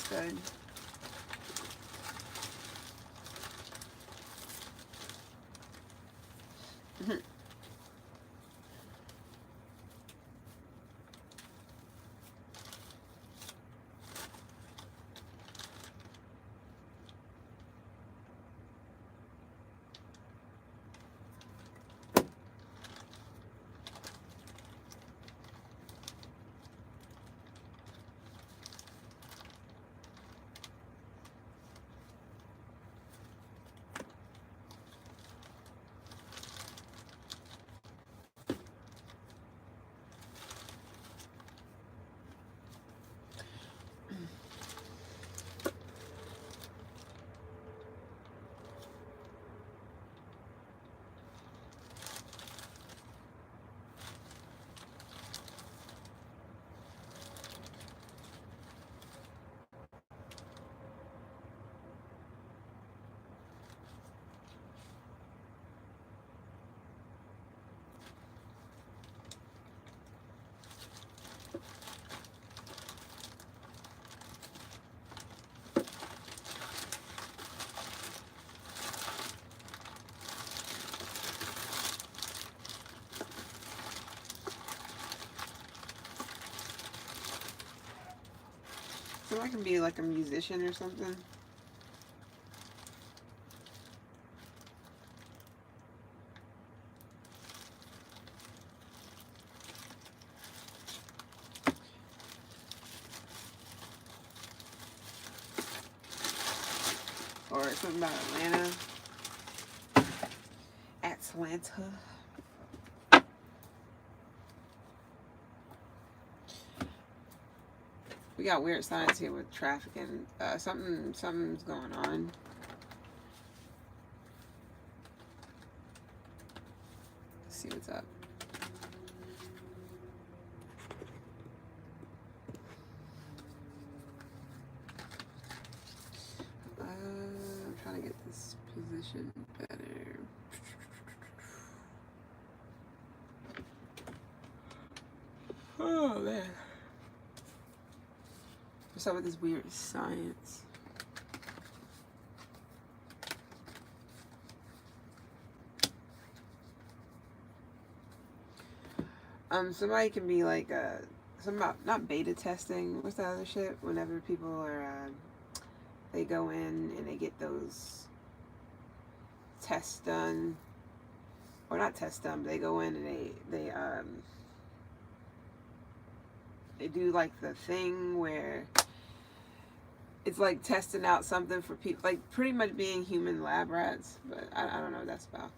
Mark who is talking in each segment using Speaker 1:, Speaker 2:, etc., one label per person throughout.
Speaker 1: Good. So I can be like a musician or something. Or something about Atlanta. Atlanta. We got weird signs here with traffic and something's going on. Let's see what's up. I'm trying to get this position better. Oh man. What's up with this weird science? Somebody can be like something about not beta testing. What's the other shit? Whenever people are they go in and they get those tests done, or not tests done, but they go in and they do like the thing where it's like testing out something for people, like pretty much being human lab rats, but I don't know what that's about.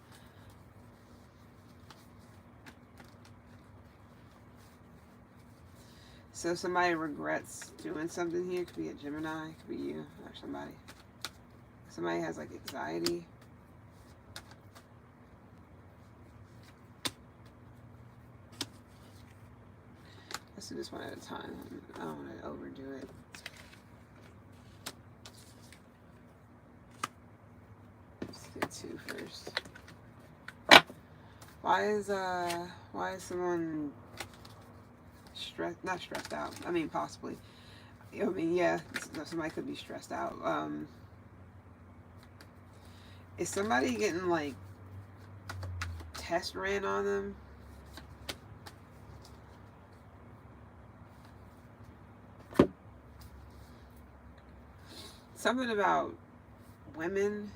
Speaker 1: So somebody regrets doing something here. It could be a Gemini, it could be you or somebody. Somebody has like anxiety. Let's do this one at a time. I don't want to overdo it. Let's get two first. Why is someone not stressed out? I mean, possibly. I mean, yeah, somebody could be stressed out. Is somebody getting like test ran on them? Something about women.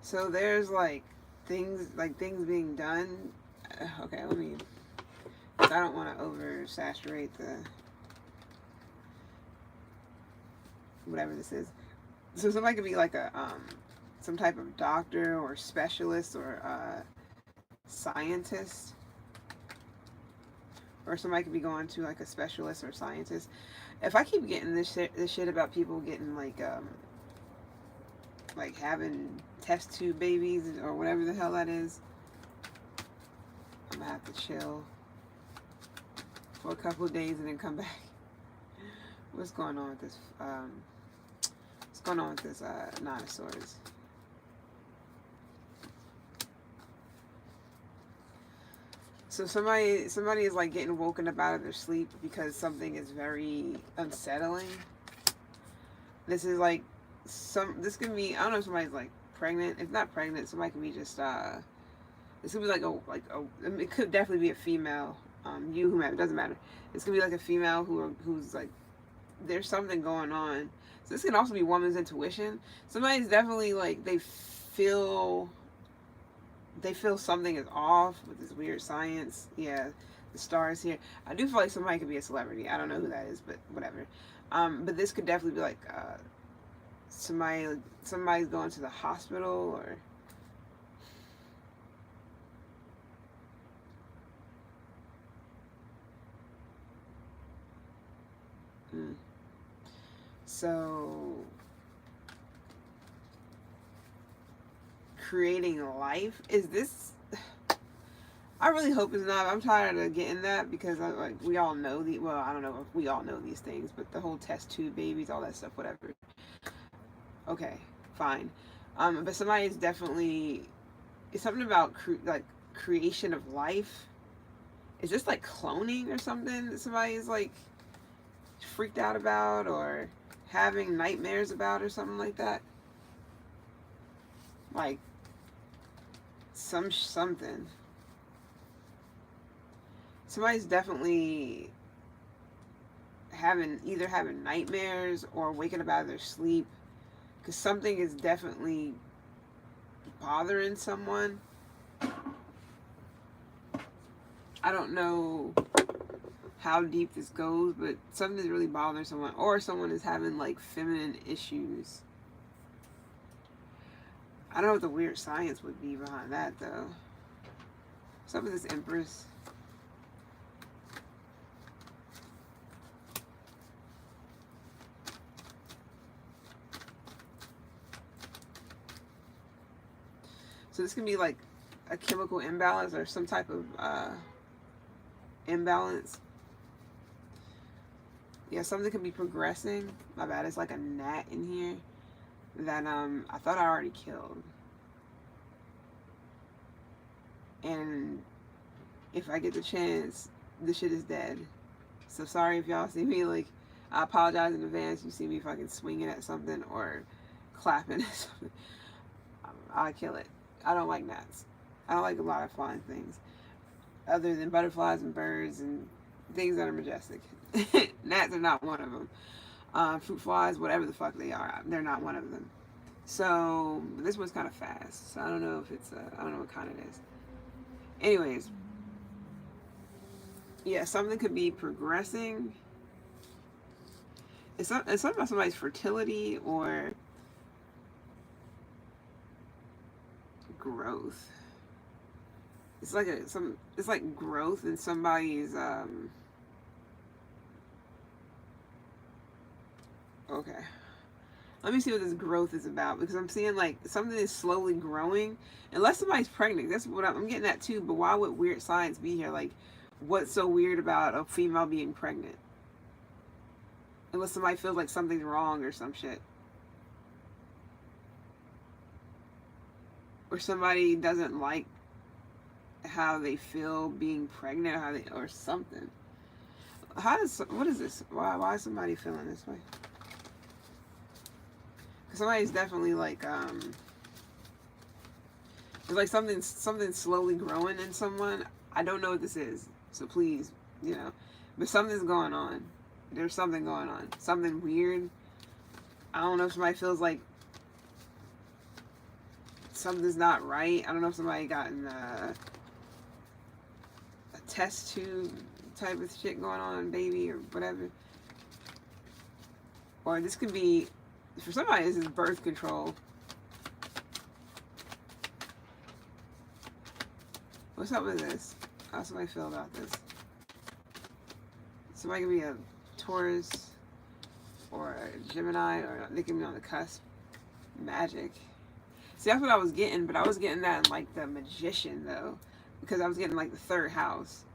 Speaker 1: So there's like things being done. Okay, let me. I don't want to oversaturate the whatever this is. So somebody could be like a some type of doctor or specialist or scientist, or somebody could be going to like a specialist or scientist. If I keep getting this shit about people getting like having test tube babies or whatever the hell that is, I'm gonna have to chill for a couple of days and then come back. What's going on with this? What's going on with this Nine of Swords? So somebody is like getting woken up out of their sleep because something is very unsettling. This is like this could be, I don't know if somebody's like pregnant. If not pregnant, somebody could be just this could be like it could definitely be a female. You, whomever, it doesn't matter. This could be like a female who's like, there's something going on. So this can also be woman's intuition. Somebody's definitely like they feel something is off with this weird science. Yeah, the stars here. I do feel like somebody could be a celebrity. I don't know who that is, but whatever. But this could definitely be like somebody's going to the hospital or. So creating life, is this, I really hope it's not. I'm tired of getting that because like we all know well, I don't know if we all know these things, but the whole test tube babies, all that stuff, whatever. Okay, fine. But somebody is definitely, it's something about like creation of life. Is this like cloning or something that somebody is like freaked out about or having nightmares about or something like that? Like something. Somebody's definitely either having nightmares or waking up out of their sleep because something is definitely bothering someone. I don't know how deep this goes, but something's really bothering someone, or someone is having like feminine issues. I don't know what the weird science would be behind that though. Some of this Empress. So this can be like a chemical imbalance or some type of imbalance. Yeah, something could be progressing. My bad, it's like a gnat in here that I thought I already killed. And if I get the chance, the shit is dead. So sorry if y'all see me like, I apologize in advance. You see me fucking swinging at something or clapping at something. I kill it. I don't like gnats. I don't like a lot of flying things other than butterflies and birds and things that are majestic. Gnats are not one of them. Fruit flies, whatever the fuck they are, they're not one of them. So this one's kind of fast. So I don't know if it's I don't know what kind it is. Anyways, yeah, something could be progressing. It's something about somebody's fertility or growth. It's like it's like growth in somebody's okay. Let me see what this growth is about because I'm seeing like something is slowly growing. Unless somebody's pregnant, that's what I'm getting at too. But why would weird science be here? Like, what's so weird about a female being pregnant? Unless somebody feels like something's wrong or some shit. Or somebody doesn't like how they feel being pregnant or or something. What is this? Why is somebody feeling this way? Because somebody's definitely like it's like something slowly growing in someone. I don't know what this is, so please, but something's going on. There's something going on. Something weird. I don't know if somebody feels like something's not right. I don't know if somebody gotten a test tube type of shit going on, baby, or whatever. Or this could be, for somebody, this is birth control. What's up with this? How somebody feel about this? Somebody could be a Taurus or a Gemini, or they can be on the cusp. Magic. See, that's what I was getting, but I was getting that in like the Magician though, because I was getting like the third house,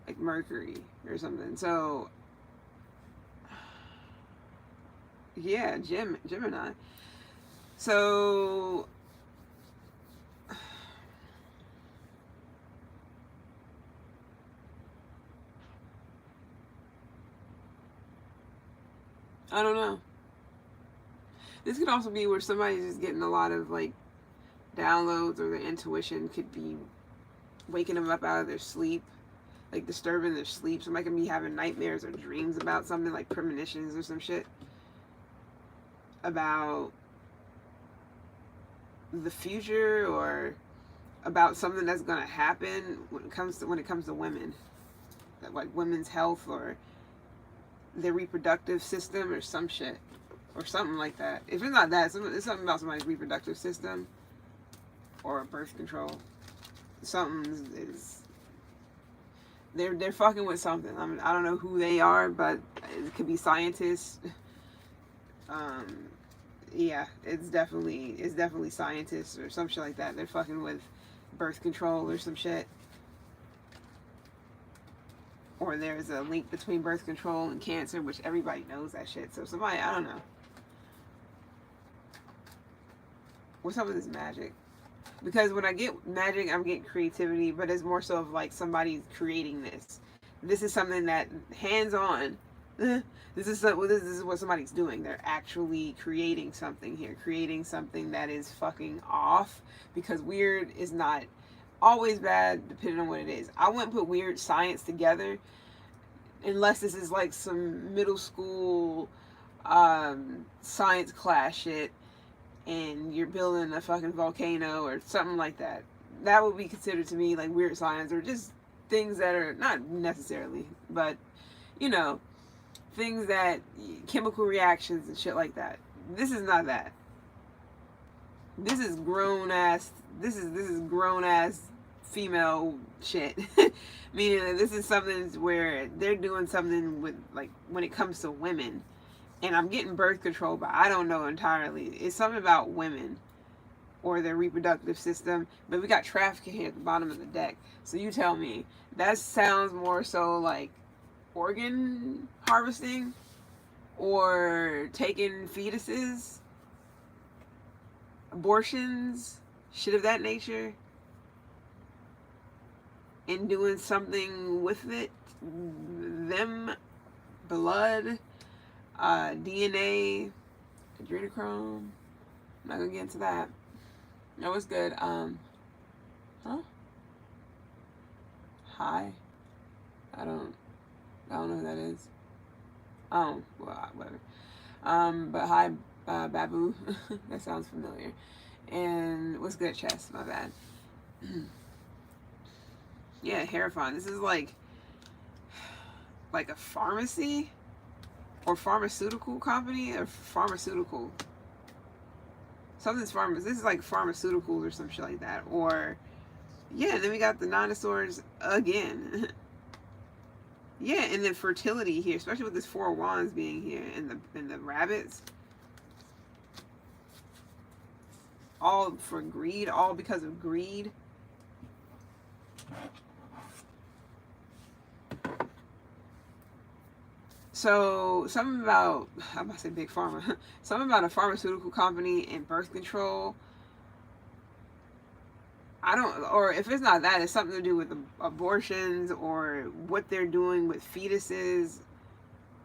Speaker 1: like Mercury or something. So yeah, Gemini. So I don't know. This could also be where somebody's just getting a lot of like downloads, or their intuition could be waking them up out of their sleep, like disturbing their sleep. Somebody can be having nightmares or dreams about something, like premonitions or some shit about the future, or about something that's gonna happen when it comes to women, like women's health or their reproductive system or some shit or something like that. If it's not that, it's something about somebody's reproductive system or birth control. Something is they're fucking with something. I mean, I don't know who they are, but it could be scientists. Yeah, it's definitely scientists or some shit like that. They're fucking with birth control or some shit. Or there's a link between birth control and cancer, which everybody knows that shit. So somebody, I don't know. What's up with this magic? Because when I get magic, I'm getting creativity, but it's more so of like somebody's creating this. This is something that hands-on. This is what somebody's doing. They're actually creating something here. Creating something that is fucking off. Because weird is not always bad, depending on what it is. I wouldn't put weird science together unless this is like some middle school science class shit, and you're building a fucking volcano or something like that. That would be considered to me like weird science, or just things that are not necessarily, but you know, things that chemical reactions and shit like that. This is not that. This is grown ass. This is grown ass female shit. Meaning that this is something where they're doing something with, like, when it comes to women. And I'm getting birth control, but I don't know entirely. It's something about women or their reproductive system. But we got trafficking here at the bottom of the deck. So you tell me. That sounds more so like organ harvesting or taking fetuses, abortions, shit of that nature, and doing something with it. Them, blood, DNA, adrenochrome. I'm not gonna get into that. No, it's good. Hi. I don't know who that is. Oh, well, whatever. But hi, Babu. That sounds familiar. And what's good, Chess? My bad. Yeah, Hierophant. This is like a pharmacy or pharmaceutical company or pharmaceutical. Something's this is like pharmaceuticals or some shit like that. Or yeah, then we got the Nine of Swords again. Yeah, and then fertility here, especially with this Four of Wands being here and the rabbits. All for greed, all because of greed. So something about, I'm about to say big pharma. Something about a pharmaceutical company and birth control. I don't, or if it's not that, it's something to do with abortions or what they're doing with fetuses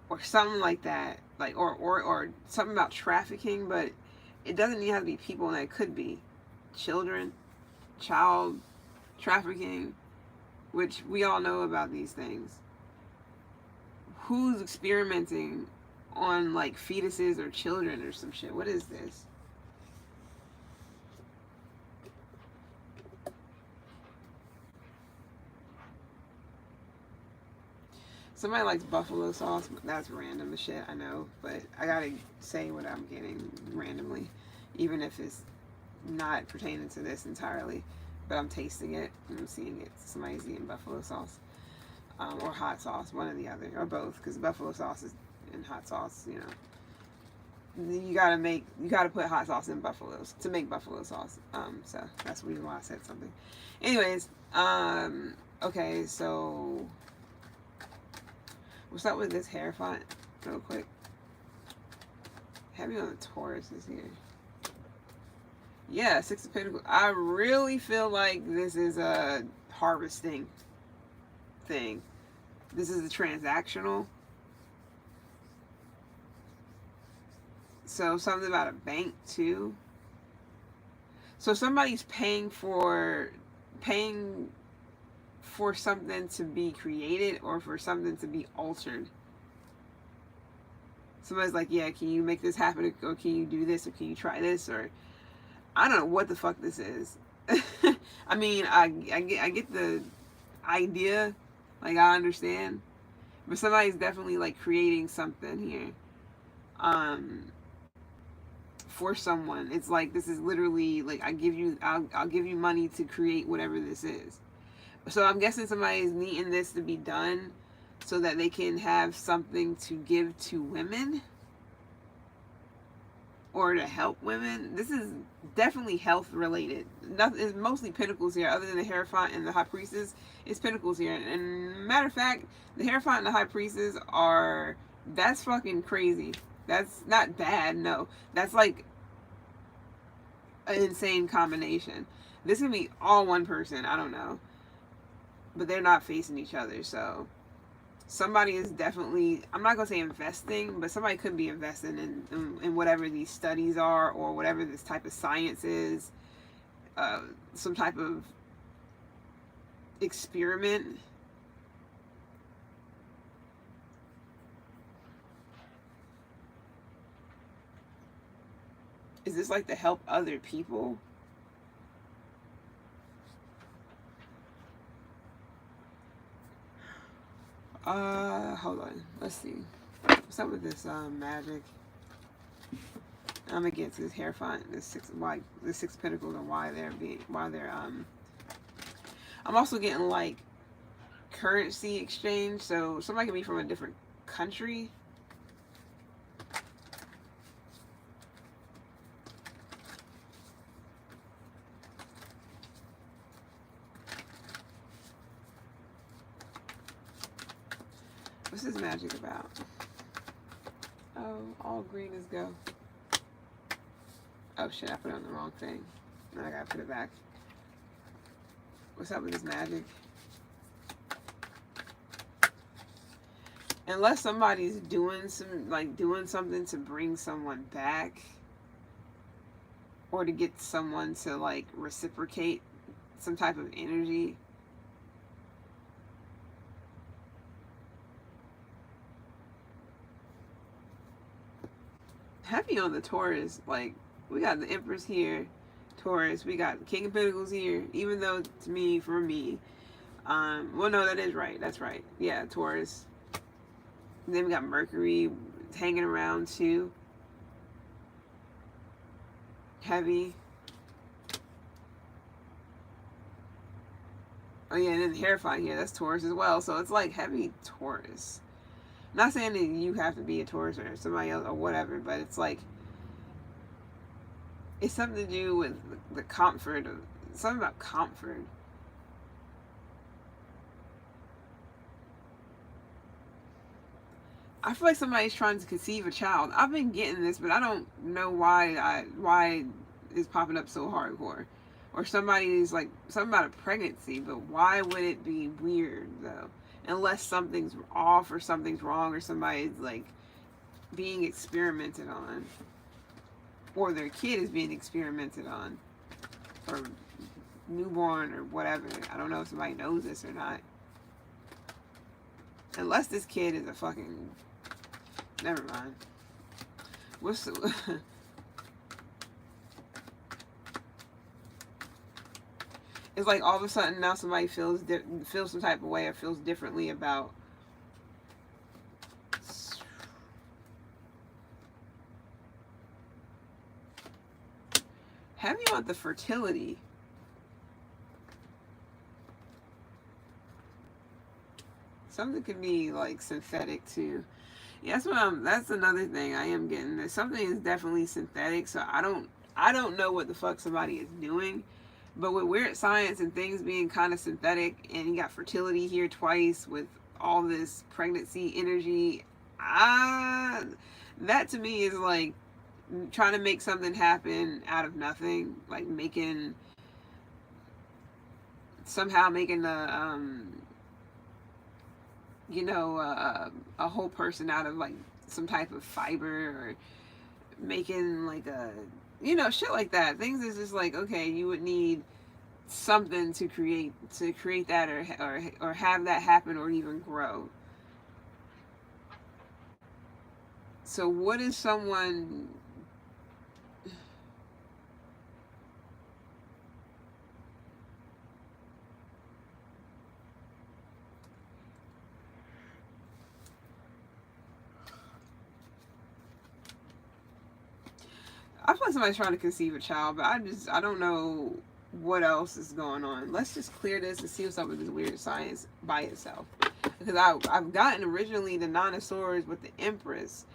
Speaker 1: or something like that. Like, or something about trafficking, but it doesn't even have to be people, and it could be children, child trafficking, which we all know about these things. Who's experimenting on like fetuses or children or some shit? What is this? Somebody likes buffalo sauce, but that's random as shit, I know. But I gotta say what I'm getting randomly, even if it's not pertaining to this entirely. But I'm tasting it and I'm seeing it. Somebody's eating buffalo sauce. Or hot sauce, one or the other, or both, because buffalo sauce is in hot sauce, you know. You gotta put hot sauce in buffaloes to make buffalo sauce. So that's the reason why I said something. Anyways, okay, so what's up with this Hierophant, real quick? Heavy on the Taurus is here. Yeah, Six of Pentacles. I really feel like this is a harvesting thing. This is a transactional. So something about a bank too. So somebody's paying for something to be created or for something to be altered. Somebody's like, yeah, can you make this happen, or can you do this, or can you try this, or I don't know what the fuck this is. I mean, I get the idea, like I understand, but somebody's definitely like creating something here, for someone. It's like this is literally like I'll give you money to create whatever this is. So I'm guessing somebody's needing this to be done so that they can have something to give to women or to help women. This is definitely health related. Nothing is mostly pentacles here, other than the Hierophant and the High Priestess. It's pentacles here. And matter of fact, the Hierophant and the High Priestess are, that's fucking crazy. That's not bad, no. That's like an insane combination. This can be all one person, I don't know. But they're not facing each other, so somebody is definitely, I'm not going to say investing, but somebody could be investing in whatever these studies are or whatever this type of science is, some type of experiment. Is this like to help other people? Hold on. Let's see. What's up with this magic? I'm gonna get to this Hierophant, this six pentacles, and why they're I'm also getting like currency exchange. So somebody can be from a different country. What's this magic about? Oh, all green is go. Oh shit, I put on the wrong thing. Now I gotta put it back. What's up with this magic? Unless somebody's doing something to bring someone back, or to get someone to like reciprocate some type of energy. Heavy on the Taurus. Like, we got the Empress here, Taurus. We got the King of Pentacles here. Even though, to me, for me, well, no, that is right. That's right. Yeah, Taurus. And then we got Mercury hanging around too. Heavy. Oh yeah, and then the Hierophant here. That's Taurus as well. So it's like heavy Taurus. Not saying that you have to be a Taurus or somebody else or whatever, but it's like, it's something to do with the comfort of, something about comfort. I feel like somebody's trying to conceive a child. I've been getting this, but I don't know why it's popping up so hardcore. Or somebody's like, something about a pregnancy, but why would it be weird though? Unless something's off or something's wrong or somebody's like being experimented on, or their kid is being experimented on, or newborn or whatever. I don't know if somebody knows this or not. Unless this kid is a fucking, never mind. What's the it's like all of a sudden now somebody feels some type of way or feels differently about heavy on the fertility. Something could be like synthetic too. Yeah, that's another thing I am getting. That something is definitely synthetic, so I don't know what the fuck somebody is doing. But with weird science and things being kind of synthetic, and you got fertility here twice with all this pregnancy energy, that to me is like trying to make something happen out of nothing, like somehow making a a whole person out of like some type of fiber, or making like a, shit like that. Things is just like, okay, you would need something to create that, or have that happen, or even grow. So what is someone, I feel like somebody's trying to conceive a child, but I don't know what else is going on. Let's just clear this and see what's up with this weird science by itself. Because I've gotten originally the Nine of Swords with the Empress,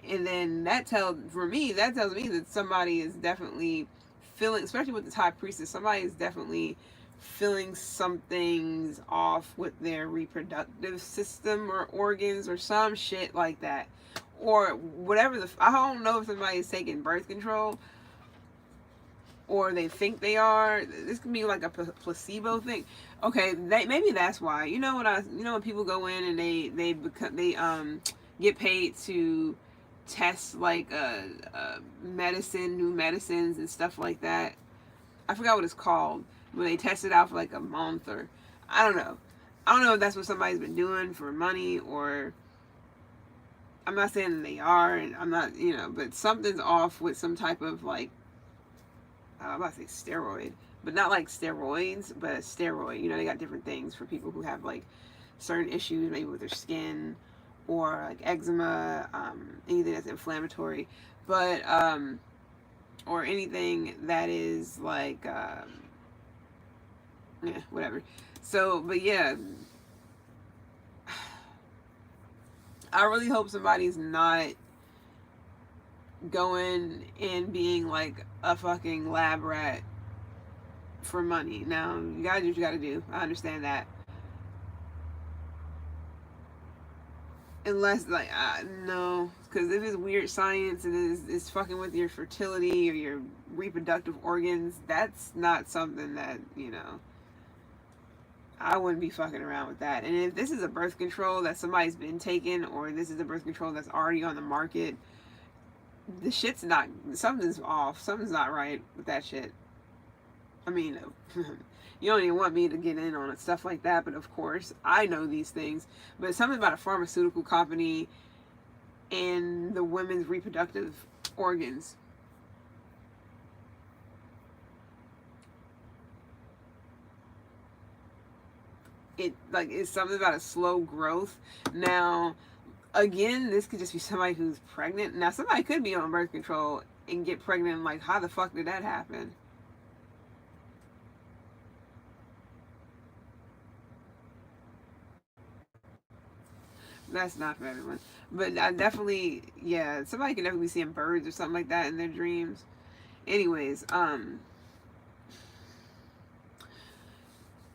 Speaker 1: and then that tells me that somebody is definitely feeling, especially with this High Priestess, somebody is definitely feeling something's off with their reproductive system or organs or some shit like that, or whatever. I don't know if somebody is taking birth control, or they think they are. This can be like a placebo thing. Okay, maybe that's why. When people go in and they get paid to test like new medicines and stuff like that. I forgot what it's called, when they test it out for like a month, or I don't know. I don't know if that's what somebody's been doing for money, or I'm not saying that they are, and I'm not, but something's off with some type of like, I'm about to say steroid, but not like steroids, but a steroid. They got different things for people who have like certain issues, maybe with their skin, or like eczema, anything that's inflammatory, but or anything that is like whatever. So, but yeah, I really hope somebody's not going and being like a fucking lab rat for money. Now, you gotta do what you gotta do. I understand that. Unless, like, no. Because if it's weird science and it's fucking with your fertility or your reproductive organs, that's not something that, I wouldn't be fucking around with that. And if this is a birth control that somebody's been taking, or this is a birth control that's already on the market, the shit's not, something's off. Something's not right with that shit. I mean, you don't even want me to get in on it, stuff like that, but of course, I know these things. But it's something about a pharmaceutical company and the women's reproductive organs. It's something about a slow growth. Now, again, this could just be somebody who's pregnant. Now, somebody could be on birth control and get pregnant. Like, how the fuck did that happen? That's not for everyone. But I definitely, yeah, somebody can definitely be seeing birds or something like that in their dreams. Anyways,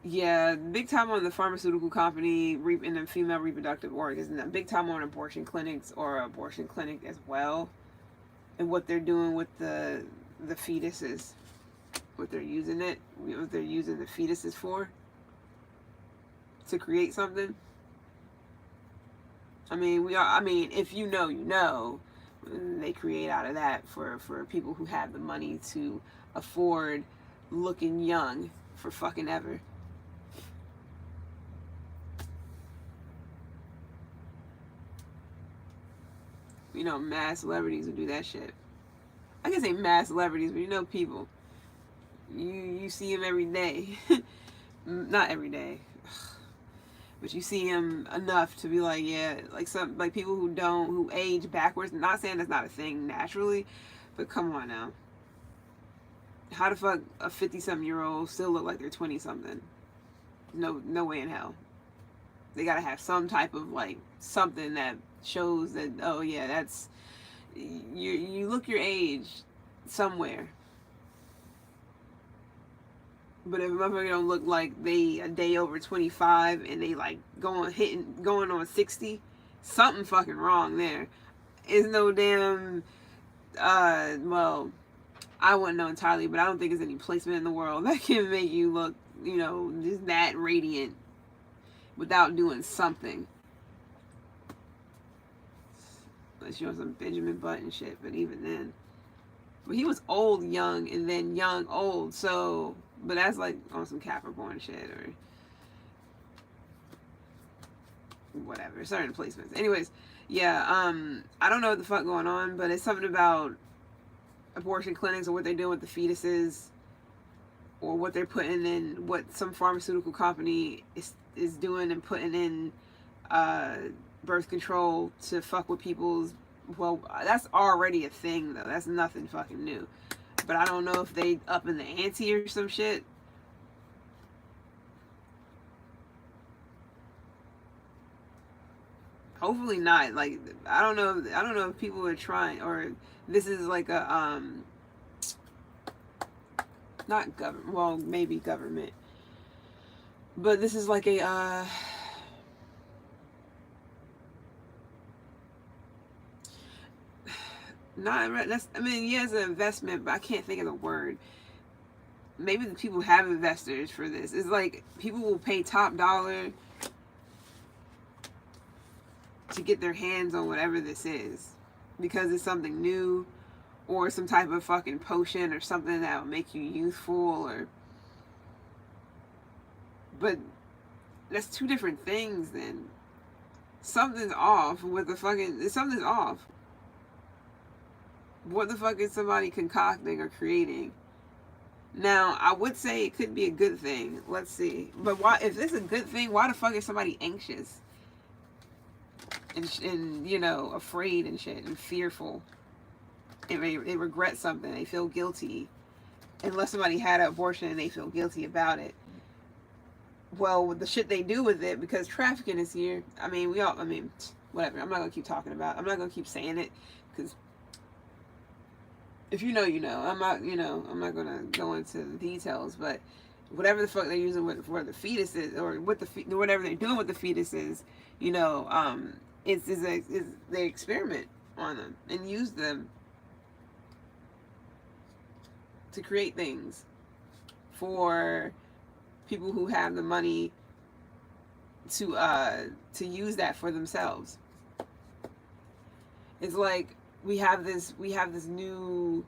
Speaker 1: yeah, big time on the pharmaceutical company and the female reproductive organs, and big time on abortion clinics, or abortion clinic as well, and what they're doing with the fetuses, what they're using the fetuses for, to create something. I mean, if you know, you know. They create out of that for people who have the money to afford looking young for fucking ever. Mass celebrities who do that shit. I can say mass celebrities, but people. You see them every day. Not every day. But you see him enough to be like, yeah, like some, like people who age backwards. Not saying that's not a thing naturally, but come on now. How the fuck a 50-something-year-old still look like they're 20-something? No way in hell. They gotta have some type of like something that shows that, oh yeah, that's, you look your age somewhere. But if a motherfucker don't look like they a day over 25 and they like going on 60, something fucking wrong there. It's no damn, well, I wouldn't know entirely, but I don't think there's any placement in the world that can make you look, just that radiant without doing something. Unless you're on some Benjamin Button shit, but even then. But he was old young and then young old. So, but that's like on some Capricorn shit or whatever, certain placements. Anyways, yeah, I don't know what the fuck going on, but it's something about abortion clinics or what they're doing with the fetuses or what they're putting in, what some pharmaceutical company is doing and putting in uh, birth control to fuck with people's. Well, that's already a thing though. That's nothing fucking new. But I don't know if they up in the ante or some shit. Hopefully not. Like I don't know. I don't know if people are trying or this is like a not government. Well, maybe government. But this is like a not that's I mean yeah it's an investment but I can't think of the word. Maybe the people have investors for this. It's like people will pay top dollar to get their hands on whatever this is because it's something new or some type of fucking potion or something that will make you youthful or but that's two different things then. Something's off with the fucking something's off. What the fuck is somebody concocting or creating? Now, I would say it could be a good thing. Let's see. But why, if this is a good thing, why the fuck is somebody anxious and you know, afraid and shit and fearful? They regret something. They feel guilty. Unless somebody had an abortion and they feel guilty about it. Well, with the shit they do with it, because trafficking is here. I mean, whatever. I'm not going to keep talking about it. I'm not going to keep saying it because if you know, you know. I'm not gonna go into the details, but whatever the fuck they're using for the fetuses or whatever they're doing with the fetuses, you know, it's they experiment on them and use them to create things for people who have the money to use that for themselves. It's like we have this new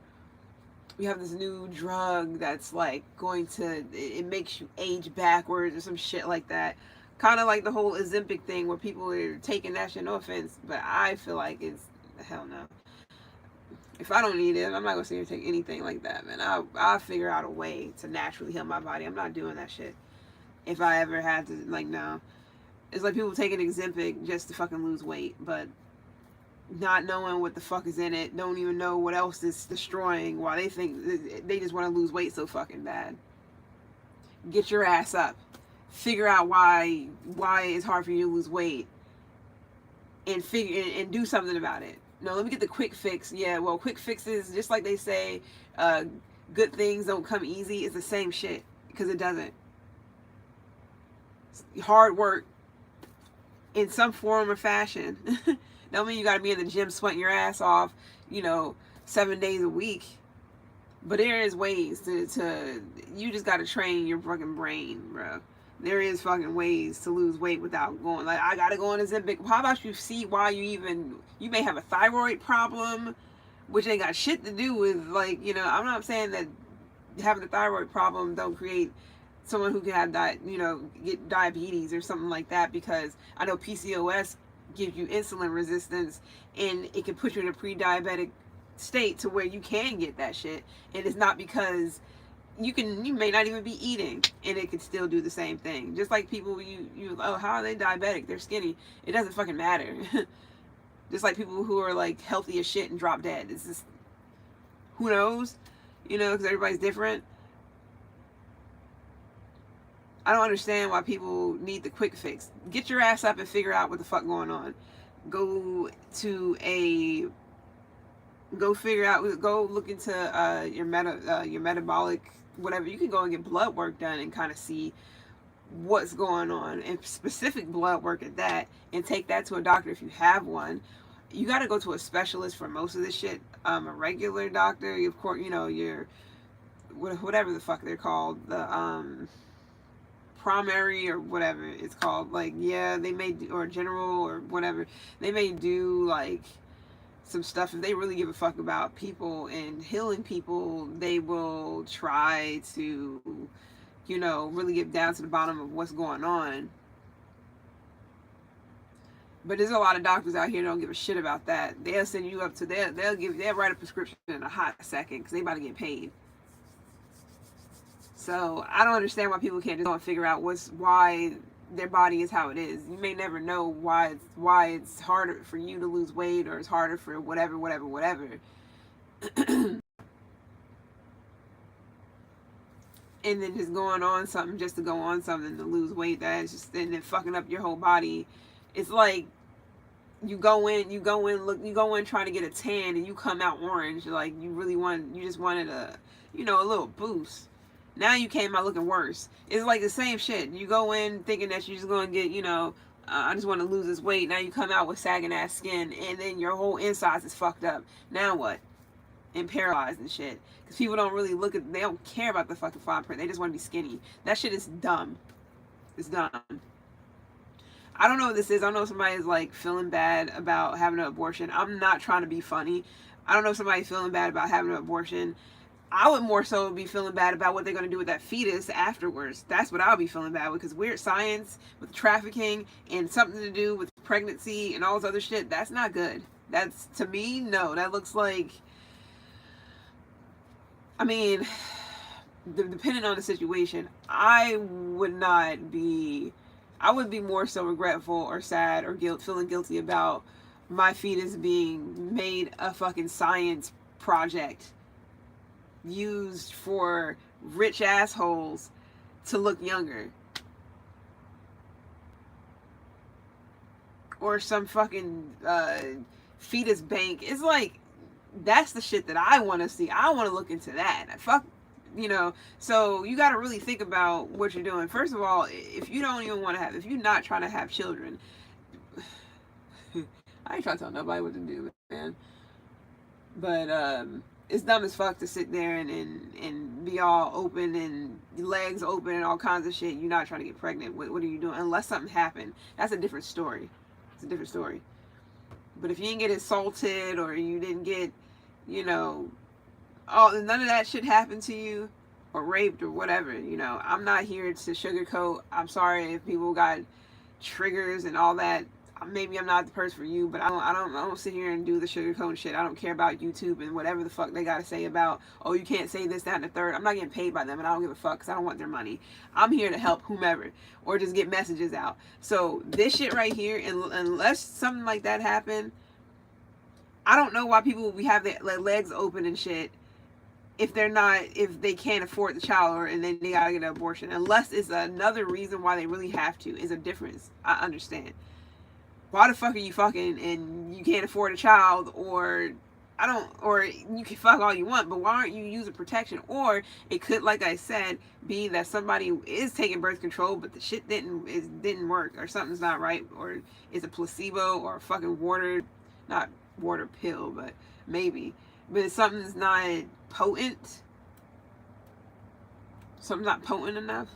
Speaker 1: drug that's like going to it makes you age backwards or some shit like that. Kind of like the whole Ozempic thing where people are taking that shit. No offense, but I feel like it's hell no. If I don't need it, I'm not gonna sit here and take anything like that, man. I'll figure out a way to naturally heal my body. I'm not doing that shit. If I ever had to, like, no. It's like people taking Ozempic just to fucking lose weight, but not knowing what the fuck is in it, don't even know what else is destroying while they think they just want to lose weight so fucking bad. Get your ass up. Figure out why it's hard for you to lose weight and do something about it. No, let me get the quick fix. Yeah, well, quick fixes, just like they say, good things don't come easy. It's the same shit because it doesn't. Hard work in some form or fashion. Don't mean you gotta be in the gym sweating your ass off, 7 days a week. But there is ways to you just gotta train your fucking brain, bro. There is fucking ways to lose weight without going, like, I gotta go on Ozempic. How about you see why you may have a thyroid problem, which ain't got shit to do with, like, I'm not saying that having a thyroid problem don't create someone who can have get diabetes or something like that, because I know PCOS gives you insulin resistance and it can put you in a pre-diabetic state to where you can get that shit, and it's not because you may not even be eating and it could still do the same thing. Just like people how are they diabetic? They're skinny. It doesn't fucking matter. Just like people who are like healthy as shit and drop dead. It's just, who knows? Because everybody's different. I don't understand why people need the quick fix. Get your ass up and figure out what the fuck going on. Go look into your metabolic whatever. You can go and get blood work done and kind of see what's going on, and specific blood work at that, and take that to a doctor if you have one. You got to go to a specialist for most of this shit. A regular doctor, of course, your whatever the fuck they're called, the primary or whatever it's called, like, yeah, they may do, or general or whatever, they may do like some stuff, if they really give a fuck about people and healing people, they will try to, you know, really get down to the bottom of what's going on. But there's a lot of doctors out here that don't give a shit about that. They'll send you up to they'll write a prescription in a hot second because they about to get paid. So I don't understand why people can't just go and figure out why their body is how it is. You may never know why it's harder for you to lose weight, or it's harder for whatever. And then just going on something just to go on something to lose weight, that's just, and then fucking up your whole body. It's like you go in trying to get a tan and you come out orange. Like you just wanted a little boost. Now you came out looking worse. It's like the same shit. You go in thinking that you're just going to get, I just want to lose this weight. Now you come out with sagging ass skin, and then your whole insides is fucked up. Now what? And paralyzed and shit. Because people don't really they don't care about the fucking fine print. They just want to be skinny. That shit is dumb. It's dumb. I don't know what this is. I don't know if somebody's like feeling bad about having an abortion. I'm not trying to be funny. I don't know if somebody's feeling bad about having an abortion. I would more so be feeling bad about what they're going to do with that fetus afterwards. That's what I'll be feeling bad with, because weird science with trafficking and something to do with pregnancy and all this other shit, that's not good. That's, to me, no. That looks like, I mean, depending on the situation, I would be more so regretful or sad or feeling guilty about my fetus being made a fucking science project used for rich assholes to look younger, or some fucking fetus bank. It's like, that's the shit that I want to see. I want to look into that. Fuck, so you got to really think about what you're doing. First of all, if you're not trying to have children, I ain't trying to tell nobody what to do, man. But it's dumb as fuck to sit there and be all open and legs open and all kinds of shit. You're not trying to get pregnant. What are you doing? Unless something happened. That's a different story. It's a different story. But if you didn't get assaulted, or you didn't get, none of that shit happened to you, or raped or whatever, I'm not here to sugarcoat. I'm sorry if people got triggers and all that. Maybe I'm not the person for you, but I don't sit here and do the sugarcoat shit. I don't care about YouTube and whatever the fuck they gotta say about, oh, you can't say this, that, and the third. I'm not getting paid by them, and I don't give a fuck, because I don't want their money. I'm here to help whomever, or just get messages out. So this shit right here, unless something like that happened, I don't know why people have their legs open and shit if they can't afford the child, and then they gotta get an abortion. Unless it's another reason why they really have to, is a difference. I understand. Why the fuck are you fucking and you can't afford a child, or you can fuck all you want, but why aren't you using protection? Or it could, like I said, be that somebody is taking birth control, but the shit didn't work, or something's not right, or it's a placebo, or a fucking not water pill, but maybe. But something's not potent. Something's not potent enough.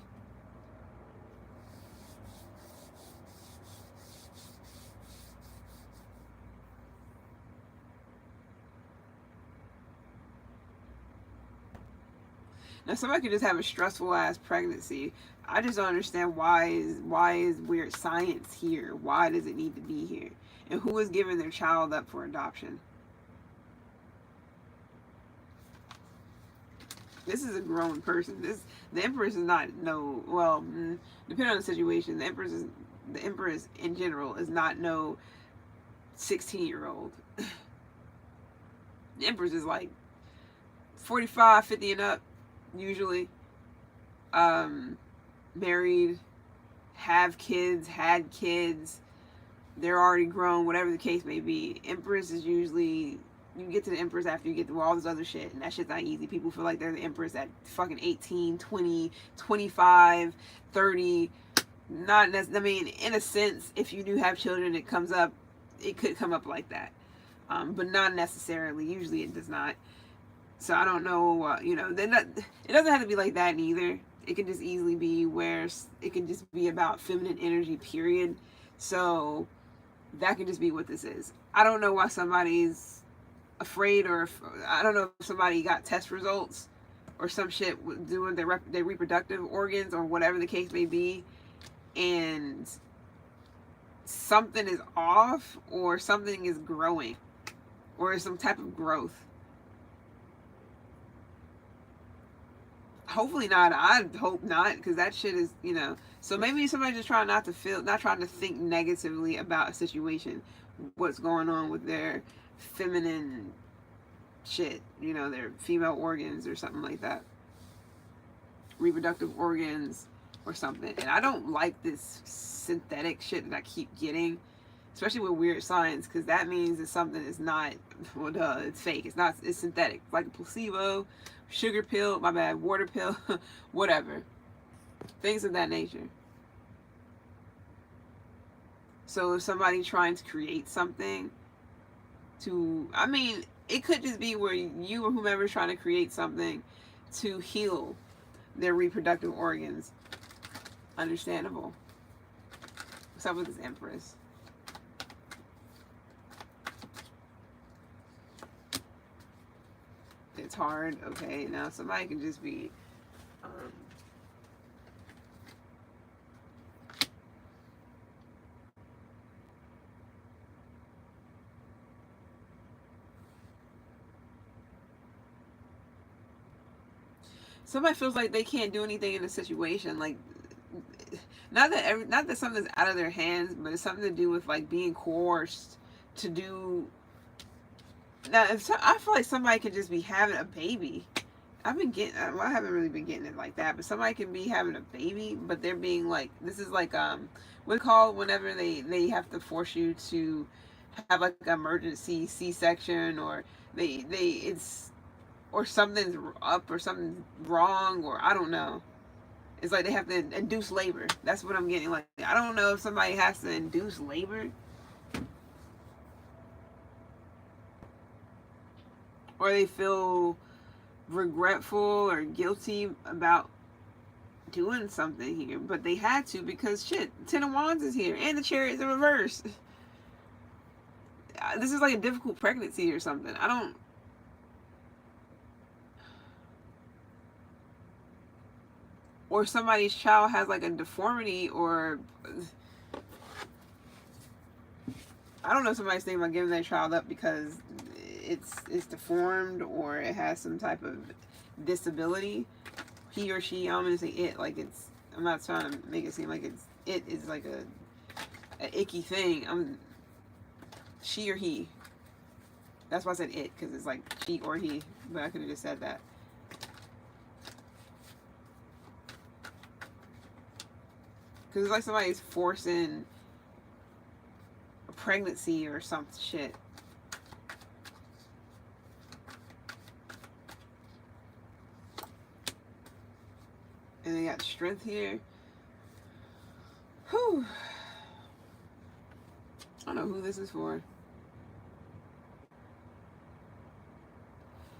Speaker 1: Now, somebody could just have a stressful ass pregnancy. I just don't understand why is weird science here? Why does it need to be here? And who is giving their child up for adoption? This is a grown person. The Empress is not depending on the situation, the Empress in general is not no 16-year-old. The Empress is like 45, 50 and up. Usually married, have kids, had kids, they're already grown, whatever the case may be. Empress is usually, you get to the Empress after you get through all this other shit, and that shit's not easy. People feel like they're the Empress at fucking 18, 20, 25, 30. Not necessarily, I mean, in a sense, if you do have children, it could come up like that, but not necessarily. Usually it does not. So I don't know, it doesn't have to be like that either. It can just easily be where it can just be about feminine energy, period. So that can just be what this is. I don't know why somebody's afraid, or I don't know if somebody got test results or some shit doing their reproductive organs or whatever the case may be, and something is off or something is growing or some type of growth. Hopefully not. I hope not, because that shit is, so maybe somebody just trying not to think negatively about a situation, what's going on with their feminine shit, their female organs or something like that, reproductive organs or something. And I don't like this synthetic shit that I keep getting, especially with weird science, because that means that something is not, well, duh, it's fake. It's synthetic, like a placebo, sugar pill, water pill, whatever, things of that nature. So if somebody trying to create something it could just be where you or whomever is trying to create something to heal their reproductive organs. Understandable. What's up with this Empress? It's hard. Okay, now somebody can just be somebody feels like they can't do anything in a situation, like not that something's out of their hands, but it's something to do with like being coerced to do. Now, I feel like somebody could just be having a baby. I haven't really been getting it like that, but somebody can be having a baby, but they're being like, this is like what called whenever they have to force you to have like an emergency C-section, or or something's up or something's wrong, or I don't know. It's like they have to induce labor. That's what I'm getting. Like, I don't know if somebody has to induce labor, or they feel regretful or guilty about doing something here, but they had to, because shit, Ten of Wands is here and the Chariot is in reverse. This is like a difficult pregnancy or something. Or somebody's child has like a deformity, or I don't know if somebody's thinking about giving their child up because it's deformed, or it has some type of disability. He or she, I'm gonna say it, like I'm not trying to make it seem like it is like a icky thing. She or he. That's why I said it, because it's like she or he, but I could have just said that. Because it's like somebody's forcing a pregnancy or some shit. And they got strength here. Whew. I don't know who this is for.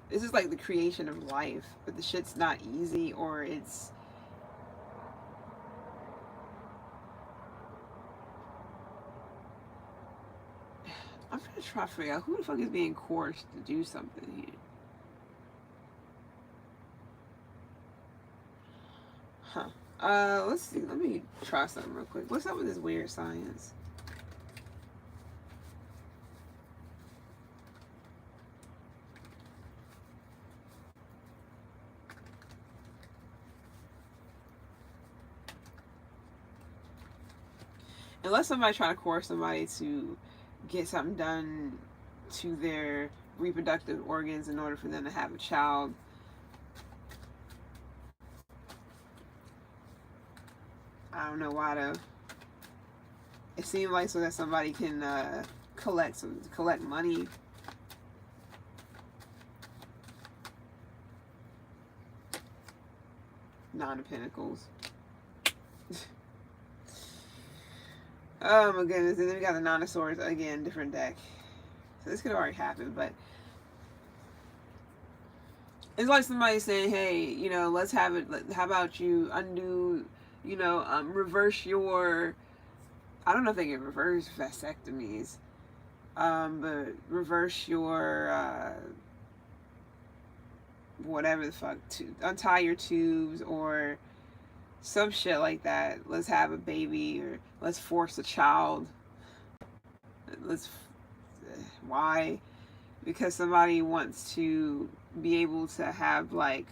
Speaker 1: This is like the creation of life, but the shit's not easy, or it's... I'm trying to figure out who the fuck is being coerced to do something here. Huh. Let's see. Let me try something real quick. What's up with this weird science? Unless somebody's trying to coerce somebody to get something done to their reproductive organs in order for them to have a child. I don't know why though. It seemed like so that somebody can collect money. Nine of Pentacles. Oh my goodness, and then we got the Nine of Swords again, different deck. So this could already happen, but it's like somebody saying, hey, let's have it, how about you undo, reverse your, I don't know if they can reverse vasectomies, But reverse your whatever the fuck, untie your tubes or some shit like that. Let's have a baby, or let's force a child. Let's Why? Because somebody wants to be able to have like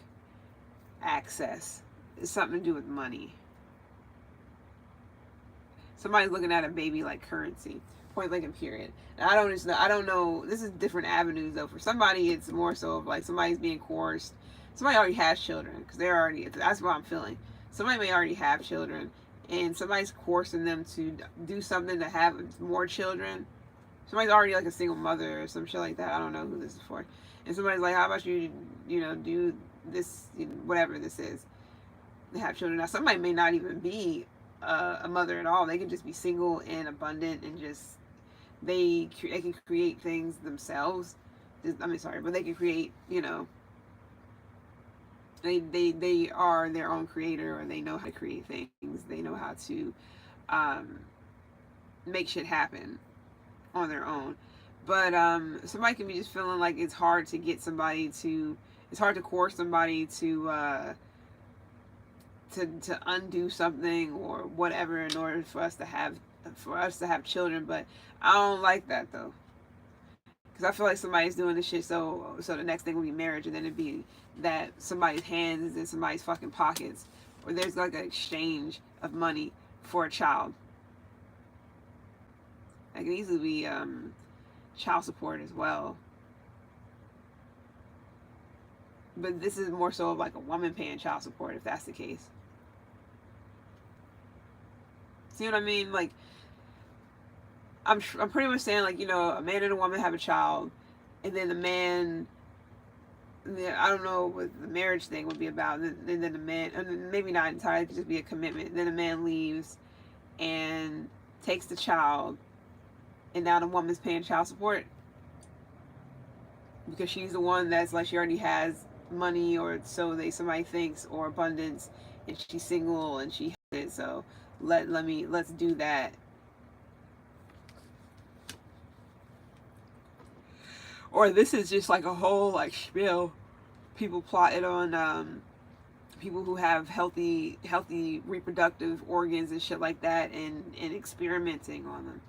Speaker 1: access. It's something to do with money. Somebody's looking at a baby like currency. Point blank and period. And I don't know. This is different avenues though. For somebody, it's more so of like somebody's being coerced. Somebody already has children because they're already. That's what I'm feeling. Somebody may already have children, and somebody's coercing them to do something to have more children. Somebody's already like a single mother or some shit like that. I don't know who this is for. And somebody's like, how about you, do this, whatever this is, to have children. Now, somebody may not even be a mother at all. They can just be single and abundant and just, they can create things themselves. I mean, sorry, but they can create, they are their own creator, or they know how to create things. They know how to make shit happen on their own. But somebody can be just feeling like it's hard to get somebody to, it's hard to coerce somebody to undo something or whatever in order for us to have children. But I don't like that though, because I feel like somebody's doing this shit so the next thing will be marriage, and then it'd be that somebody's hands is in somebody's fucking pockets, or there's like an exchange of money for a child. That can easily be child support as well. But this is more so of like a woman paying child support, if that's the case. See what I mean? Like, I'm pretty much saying, like, a man and a woman have a child, and then the man, I don't know what the marriage thing would be about, and then the man, and maybe not entirely, it could just be a commitment. Then the man leaves and takes the child, and now the woman's paying child support because she's the one that's like, she already has money, or so somebody thinks, or abundance, and she's single and she has it, so let's do that. Or this is just like a whole like spiel people plotted on people who have healthy reproductive organs and shit like that, and experimenting on them.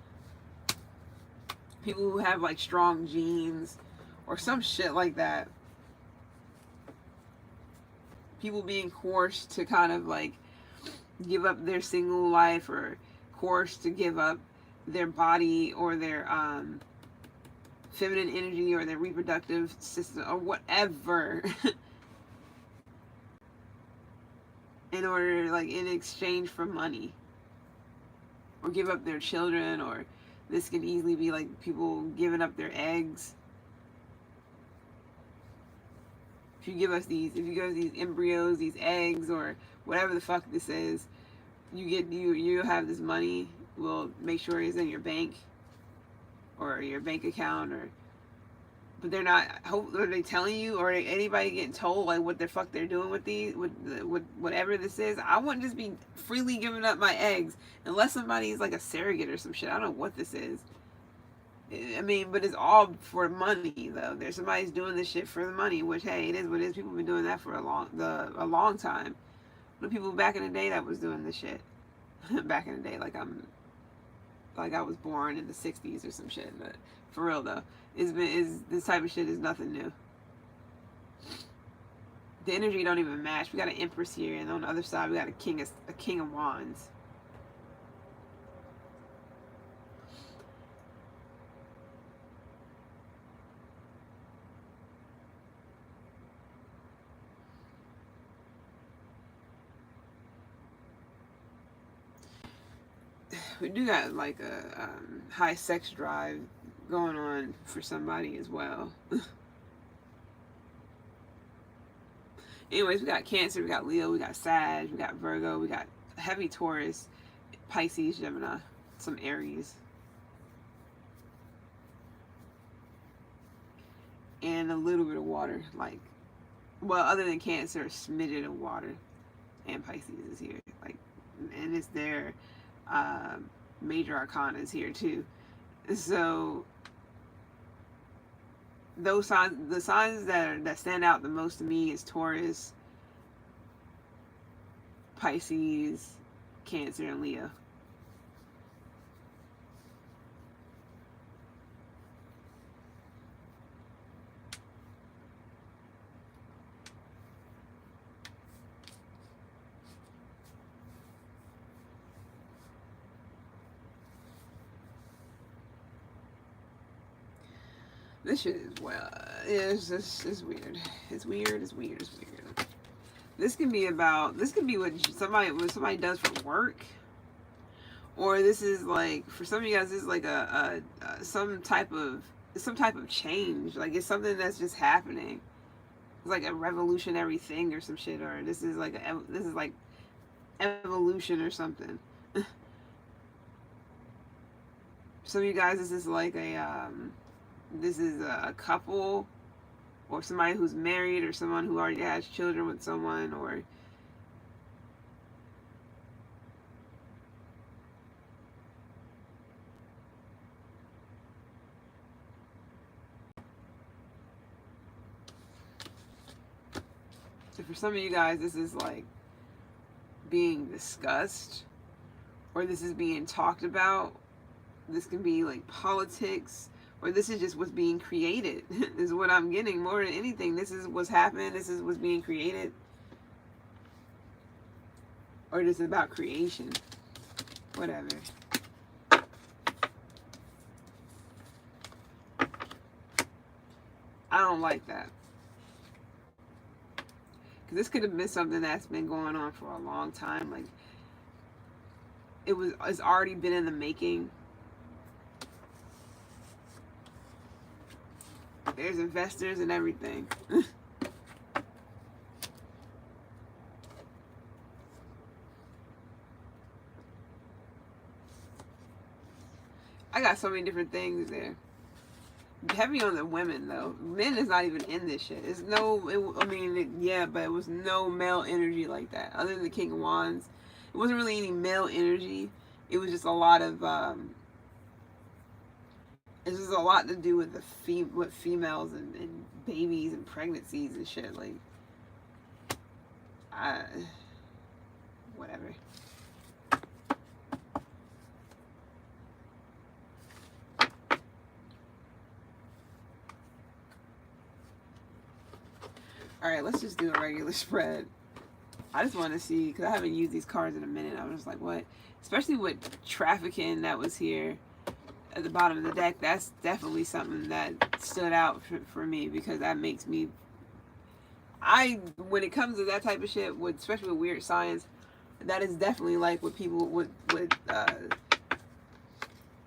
Speaker 1: People who have like strong genes or some shit like that. People being coerced to kind of like give up their single life, or coerced to give up their body or their feminine energy or their reproductive system or whatever in order, like, in exchange for money, or give up their children. Or this can easily be like people giving up their eggs. If you give us these embryos, these eggs, or whatever the fuck this is, you have this money. We'll make sure it's in your bank or your bank account. Or but they're not. Are they telling you, or anybody getting told like what the fuck they're doing with these, with whatever this is? I wouldn't just be freely giving up my eggs unless somebody's like a surrogate or some shit. I don't know what this is. I mean, but it's all for money though. There's somebody's doing this shit for the money, which, hey, it is what it is. People have been doing that for a long time. The people back in the day that was doing this shit, back in the day, like I was born in the '60s or some shit. But for real though, this type of shit is nothing new. The energy don't even match. We got an Empress here, and on the other side we got a King of Wands. We do got like a high sex drive going on for somebody as well. Anyways, we got Cancer, we got Leo, we got Sag, we got Virgo, we got heavy Taurus, Pisces, Gemini, some Aries, and a little bit of water. Like, well, other than Cancer, a smidgen of water, and Pisces is here. Like, and it's their major arcana is here too. So those signs, the signs that stand out the most to me is Taurus, Pisces, Cancer, and Leo. This shit is, well, it's weird. It's weird. It's weird. It's weird. This can be about, this can be what somebody does for work, or this is like, for some of you guys, this is like a some type of change. Like, it's something that's just happening. It's like a revolutionary thing or some shit, or this is like evolution or something. Some of you guys, this is like this is a couple, or somebody who's married, or someone who already has children with someone, or so for some of you guys, this is like being discussed, or this is being talked about. This can be like politics, or this is just what's being created. This is what I'm getting more than anything. This is what's happening. This is what's being created. Or this is about creation. Whatever. I don't like that. Because this could have been something that's been going on for a long time. Like, it's already been in the making. There's investors and everything. I got so many different things there. Heavy on the women though. Men is not even in this shit. It's no, yeah, but it was no male energy like that. Other than the King of Wands, it wasn't really any male energy. It was just a lot of it's just a lot to do with with females and babies and pregnancies and shit. Like, whatever. Alright, let's just do a regular spread. I just want to see, because I haven't used these cards in a minute. I was just like, what? Especially with trafficking that was here at the bottom of the deck. That's definitely something that stood out for me, because that makes me... when it comes to that type of shit, especially with weird science, that is definitely like what people, with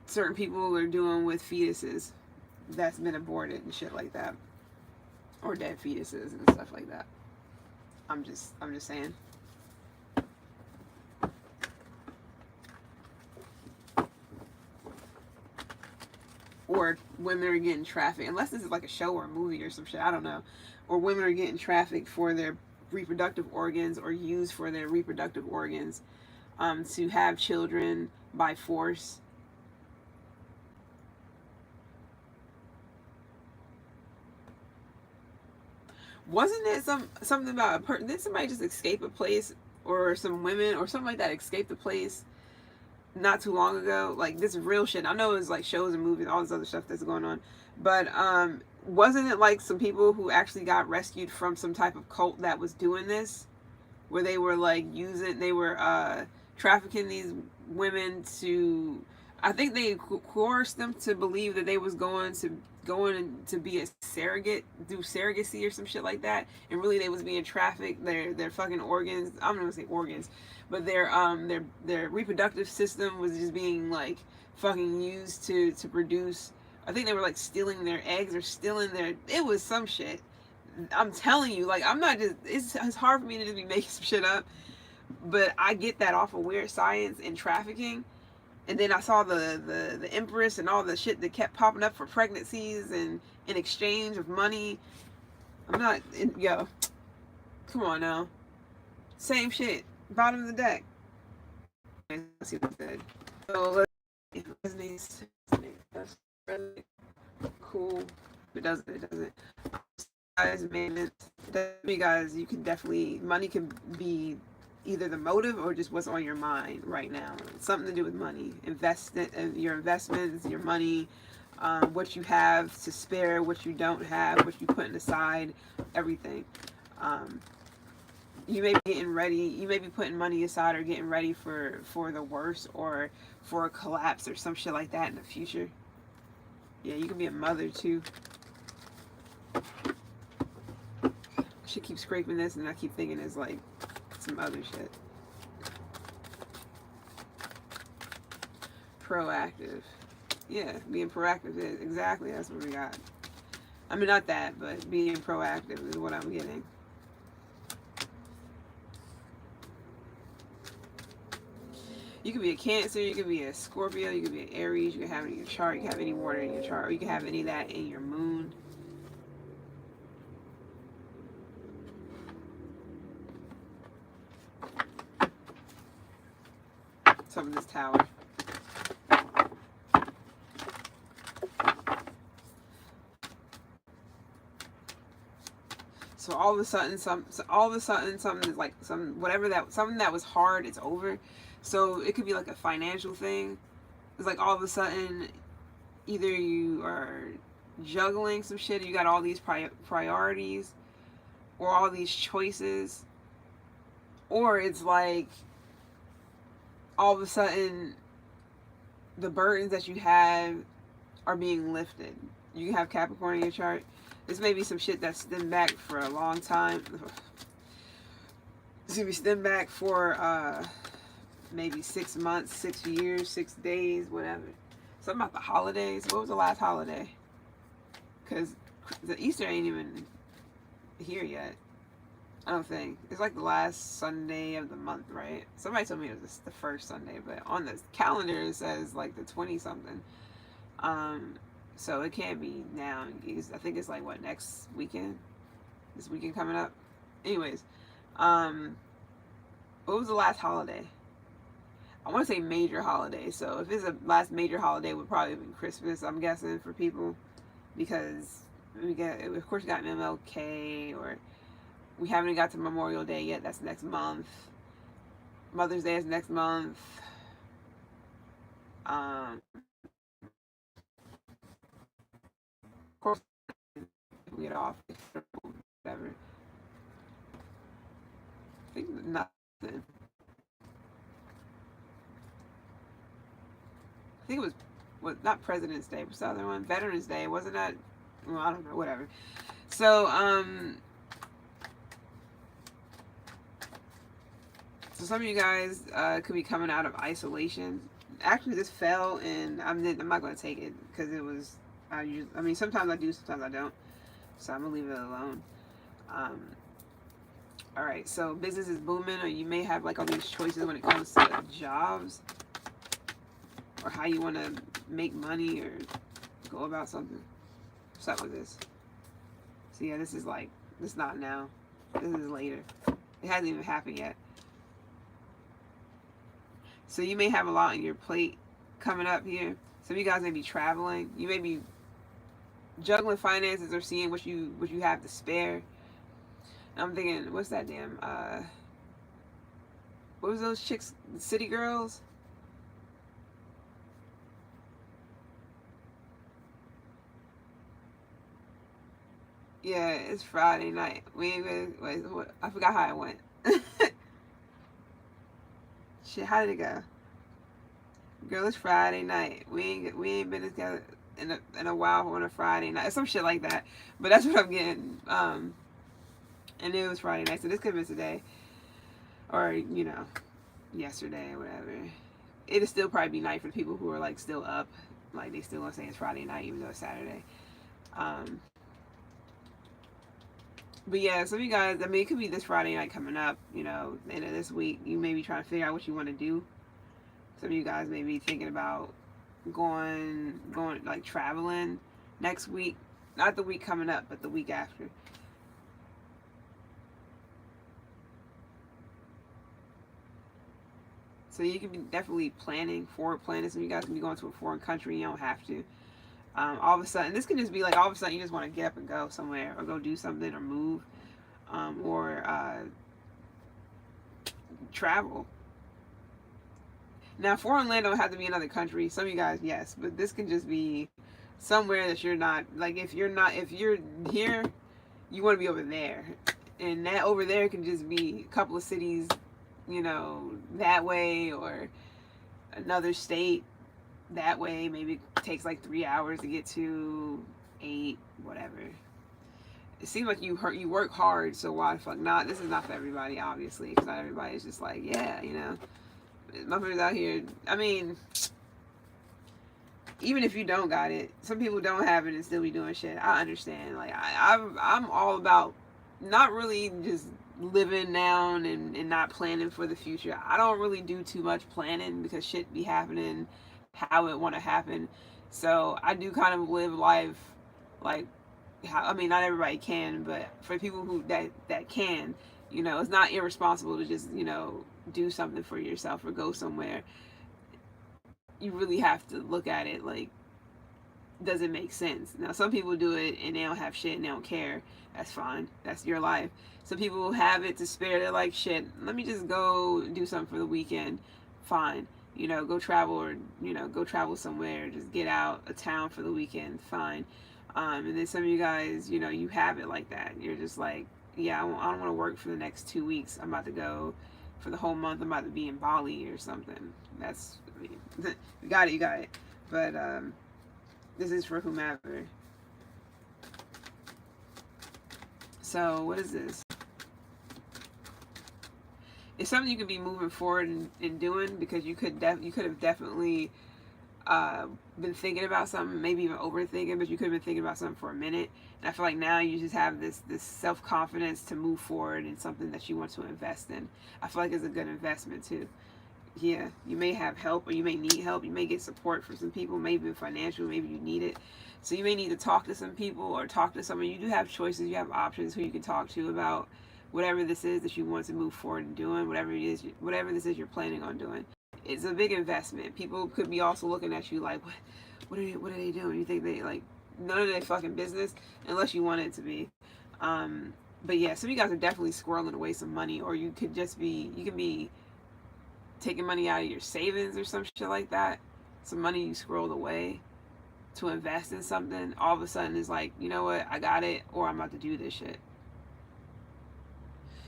Speaker 1: certain people are doing with fetuses that's been aborted and shit like that. Or dead fetuses and stuff like that. I'm just saying. Or women are getting trafficked, unless this is like a show or a movie or some shit, I don't know. Or women are getting trafficked for their reproductive organs, or used for their reproductive organs to have children by force. Wasn't it something about a person? Did somebody just escape a place, or some women or something like that escaped a place not too long ago? Like, this is real shit. I know it's like shows and movies, all this other stuff that's going on, but wasn't it like some people who actually got rescued from some type of cult that was doing this, where they were like trafficking these women to, I think they coerced them to believe that they was going to be a surrogate, do surrogacy or some shit like that, and really they was being trafficked. Their fucking organs, I'm not gonna say organs, but their reproductive system was just being like fucking used to produce. I think they were like stealing their eggs or stealing it was some shit. I'm telling you, like, I'm not just, it's hard for me to just be making some shit up, but I get that off of weird science and trafficking. And then I saw the Empress and all the shit that kept popping up for pregnancies and in exchange of money. I'm not, yo, come on now. Same shit. Bottom of the deck. Let's see what it said. So let's see. That's really cool. It doesn't. It doesn't. Guys, maintenance. You guys, you can definitely, money can be either the motive or just what's on your mind right now. It's something to do with money. Your investments, your money, what you have to spare, what you don't have, what you putting aside, everything. Um, you may be getting ready. You may be putting money aside or getting ready for the worst or for a collapse or some shit like that in the future. Yeah, you can be a mother too. She keeps scraping this, and I keep thinking it's like some other shit. Proactive. Yeah, being proactive is exactly, that's what we got. I mean, not that, but being proactive is what I'm getting. You could be a Cancer, you could be a Scorpio, you could be an Aries, you can have it in your chart, you can have any water in your chart, or you can have any of that in your moon. Some of this Tower. So all of a sudden, something is like something that was hard, it's over. So it could be like a financial thing. It's like all of a sudden, either you are juggling some shit, you got all these priorities, or all these choices, or it's like all of a sudden the burdens that you have are being lifted. You have Capricorn in your chart. This may be some shit that's stemmed back for a long time. It's gonna be stemmed back for maybe 6 months, 6 years, 6 days, whatever. Something about the holidays. What was the last holiday? Because the Easter ain't even here yet. I don't think. It's like the last Sunday of the month, right? Somebody told me it was the first Sunday, but on the calendar it says like the 20-something. So it can't be now. I think it's like, what, next weekend? This weekend coming up? Anyways, what was the last holiday? I want to say major holiday. So if it's a last major holiday, it would probably be Christmas, I'm guessing, for people. Because of course, we got MLK, or we haven't got to Memorial Day yet. That's next month. Mother's Day is next month. Of course, we get off. Whatever. I think nothing. I think it was not President's Day. What's the other one? Veterans Day. Wasn't that? Well, I don't know. Whatever. So so some of you guys could be coming out of isolation. Actually, this fell, and I'm not going to take it because it was. I mean, sometimes I do, sometimes I don't. So I'm gonna leave it alone. All right. So business is booming, or you may have like all these choices when it comes to jobs, or how you want to make money or go about something. What's up with this? So yeah, this is not now. This is later. It hasn't even happened yet. So you may have a lot on your plate coming up here. Some of you guys may be traveling. You may be juggling finances or seeing what you have to spare. And I'm thinking, what's that damn? What was those chicks? City Girls. Yeah, it's Friday night. Wait, I forgot how it went. Shit, how did it go? Girl, it's Friday night. We ain't been together in a while on a Friday night. Some shit like that. But that's what I'm getting. And it was Friday night, so this could have been today. Or, yesterday or whatever. It'll still probably be night for the people who are like still up. Like they still gonna say it's Friday night even though it's Saturday. But yeah, some of you guys, I mean, it could be this Friday night coming up, end of this week. You may be trying to figure out what you want to do. Some of you guys may be thinking about going like traveling next week. Not the week coming up, but the week after. So you can be definitely forward planning. Some of you guys can be going to a foreign country. You don't have to. All of a sudden, this can just be like all of a sudden you just want to get up and go somewhere or go do something or move, or travel. Now, foreign land don't have to be another country. Some of you guys, yes, but this can just be somewhere that you're not, like, if you're here, you want to be over there, and that over there can just be a couple of cities, that way, or another state that way. Maybe it takes like 3 hours to get to, 8, whatever. It seems like you work hard, so why the fuck not? This is not for everybody, obviously, because not everybody is just like, yeah, motherfuckers out here. I mean, even if you don't got it, some people don't have it and still be doing shit. I understand. Like, I'm all about not really just living now and not planning for the future. I don't really do too much planning because shit be happening how it want to happen. So I do kind of live life like how, I mean, not everybody can, but for people who that can, it's not irresponsible to just do something for yourself or go somewhere. You really have to look at it like, does it make sense? Now, some people do it and they don't have shit and they don't care. That's fine. That's your life. Some people have it to spare. They're like, shit, let me just go do something for the weekend. Fine. Go travel, or, go travel somewhere. Just get out of town for the weekend. Fine. And then some of you guys, you have it like that. You're just like, yeah, I don't want to work for the next 2 weeks. I'm about to go for the whole month. I'm about to be in Bali or something. That's, I mean, you got it. But, this is for whomever. So, what is this? It's something you could be moving forward and doing, because you could have definitely been thinking about something, maybe even overthinking, but you could have been thinking about something for a minute. And I feel like now you just have this self-confidence to move forward in something that you want to invest in. I feel like it's a good investment too. Yeah, you may have help, or you may need help. You may get support from some people, maybe financial, maybe you need it. So you may need to talk to some people or talk to someone. You do have choices, you have options who you can talk to about whatever this is that you want to move forward and doing, whatever this is you're planning on doing. It's a big investment. People could be also looking at you like, what are they doing? You think they, like, none of their fucking business unless you want it to be. But yeah, some of you guys are definitely squirreling away some money, or you can be taking money out of your savings or some shit like that. Some money you squirreled away to invest in something, all of a sudden is like, you know what, I got it, or I'm about to do this shit.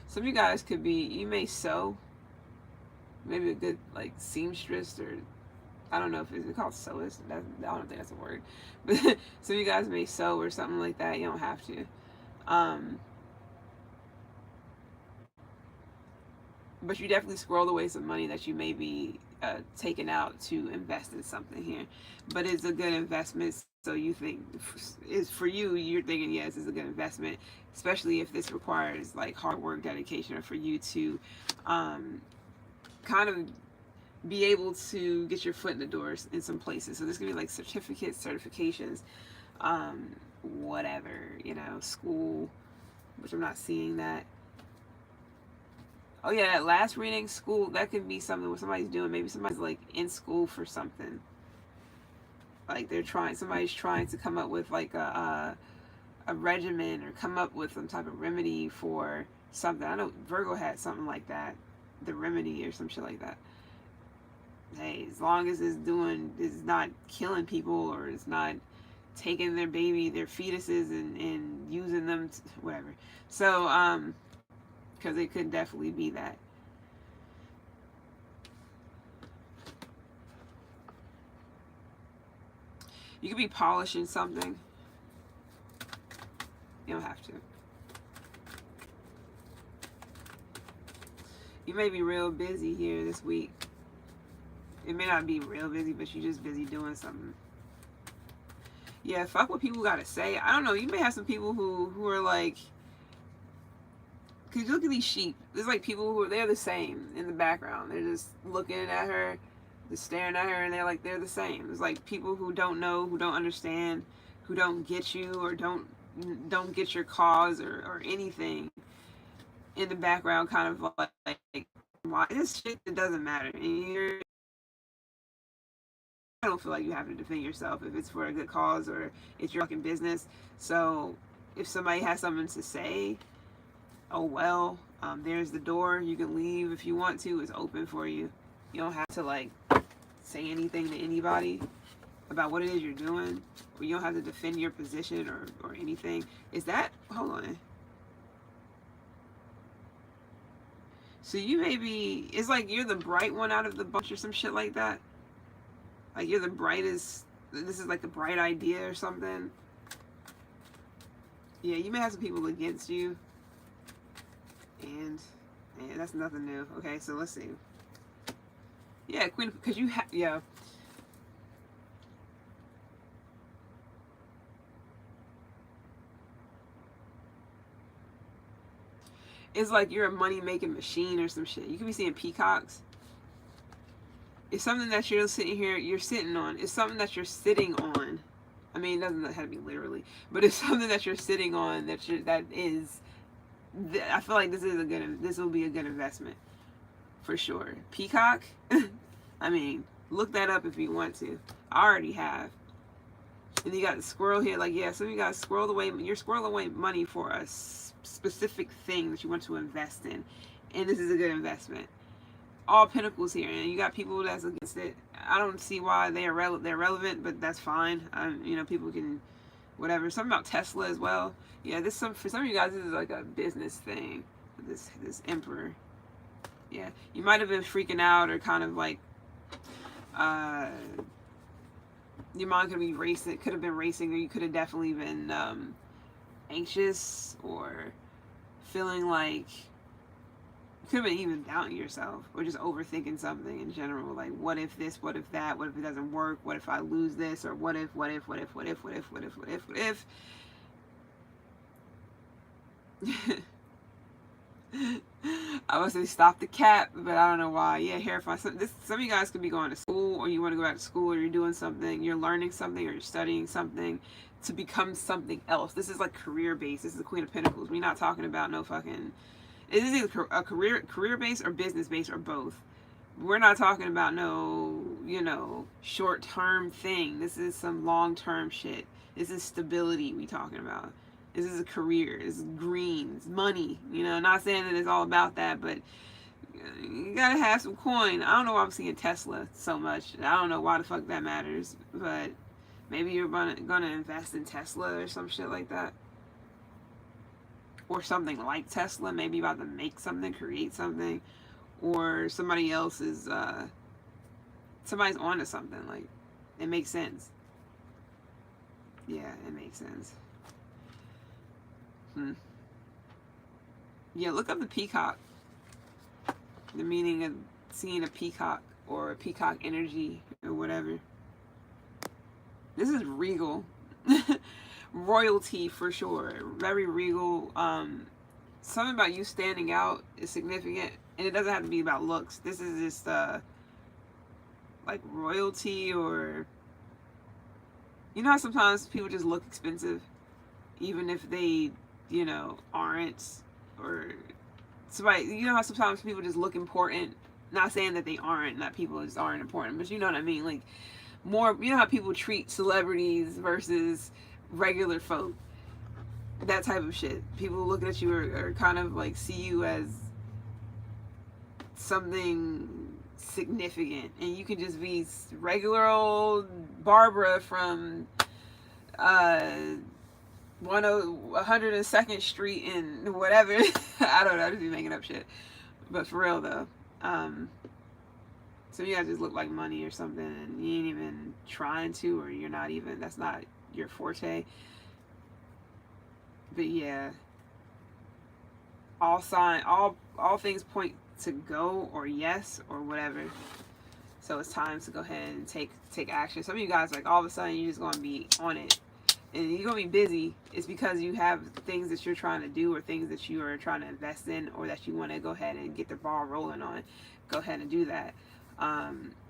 Speaker 1: Some of you guys could be, you may sew, maybe a good like seamstress, or I don't know if it's called sewist. I don't think that's a word. But some of you guys may sew or something like that. You don't have to. But you definitely squirreled away some money that you may be taking out to invest in something here. But it's a good investment. So you think is for you, you're thinking, yes, it's a good investment, especially if this requires like hard work, dedication, or for you to kind of be able to get your foot in the doors in some places. So this could be like certificates, certifications, whatever, school, which I'm not seeing that. Oh yeah, that last reading, school, that could be something where somebody's doing, maybe somebody's like in school for something. Like somebody's trying to come up with like a regimen, or come up with some type of remedy for something. I know Virgo had something like that, the remedy or some shit like that. Hey, as long as it's not killing people, or it's not taking their fetuses and using them, whatever. So, because it could definitely be that. You could be polishing something. You don't have to. You may be real busy here this week. It may not be real busy, but you're just busy doing something. Yeah, fuck what people gotta say. I don't know. You may have some people who are like, because you look at these sheep. There's like people who they're the same in the background. They're just looking at her, just staring at her, and they're the same. There's like people who don't know, who don't understand, who don't get you, or don't get your cause, or anything in the background, kind of like why this shit, it doesn't matter. And you're don't feel like you have to defend yourself if it's for a good cause or it's your fucking business. So if somebody has something to say, oh well, there's the door. You can leave if you want to. It's open for you. You don't have to like say anything to anybody about what it is you're doing, or you don't have to defend your position or anything. Is that, hold on. So you may be, it's like you're the bright one out of the bunch or some shit like that. Like you're the brightest, this is like the bright idea or something. Yeah, you may have some people against you. And that's nothing new. Okay, so let's see. Yeah, Queen, because you have, yeah. It's like you're a money-making machine or some shit. You could be seeing peacocks. It's something that you're sitting here, you're sitting on. It's something that you're sitting on. I mean, it doesn't have to be literally, but it's something that you're sitting on that is. I feel like this will be a good investment for sure. Peacock. I mean, look that up if you want to. I already have. And you got the squirrel here. Like, yeah, some of you guys squirrel away. You're squirreling away money for a specific thing that you want to invest in, and this is a good investment. All Pentacles here, and you got people that's against it. I don't see why they're relevant, but that's fine. You know, people can, whatever. Something about Tesla as well. Yeah, for some of you guys, this is like a business thing. This Emperor. Yeah, you might have been freaking out or kind of like, your mind could be racing. Could have been racing, or you could have definitely been anxious or feeling like. Could have been even doubting yourself or just overthinking something in general. Like, what if this? What if that? What if it doesn't work? What if I lose this? Or what if? I would say stop the cap, but I don't know why. Yeah, Hierophant. Some of you guys could be going to school, or you want to go back to school, or you're doing something, you're learning something, or you're studying something to become something else. This is like career based. This is the Queen of Pentacles. We're not talking about no fucking. It is either a career based or business based or both. We're not talking about no, you know, short term thing. This is some long term shit. This is stability we talking about. This is a career. This is green. It's money. You know, not saying that it's all about that, but you gotta have some coin. I don't know why I'm seeing Tesla so much. I don't know why the fuck that matters, but maybe you're gonna invest in Tesla or some shit like that. Or something like Tesla, maybe about to make something, create something, or somebody else is, somebody's onto something. Like, it makes sense. Yeah, it makes sense. Yeah, look up the peacock. The meaning of seeing a peacock or a peacock energy or whatever. This is regal. Royalty for sure. Very regal. Something about you standing out is significant, and it doesn't have to be about looks. This is just like royalty, or you know how sometimes people just look expensive even if they, you know, aren't, or somebody, you know how sometimes people just look important. Not saying that they aren't, that people just aren't important, but you know what I mean. Like, more, you know how people treat celebrities versus regular folk, that type of shit. People looking at you are kind of like see you as something significant, and you can just be regular old Barbara from 102nd Street in whatever. I don't know, I just be making up shit, but for real though, so you guys just look like money or something, and you ain't even trying to, or you're not even, that's not your forte. But yeah, all things point to go or yes or whatever. So it's time to go ahead and take action. Some of you guys, like, all of a sudden you're just gonna be on it, and you're gonna be busy. It's because you have things that you're trying to do, or things that you are trying to invest in, or that you want to go ahead and get the ball rolling on. Go ahead and do that.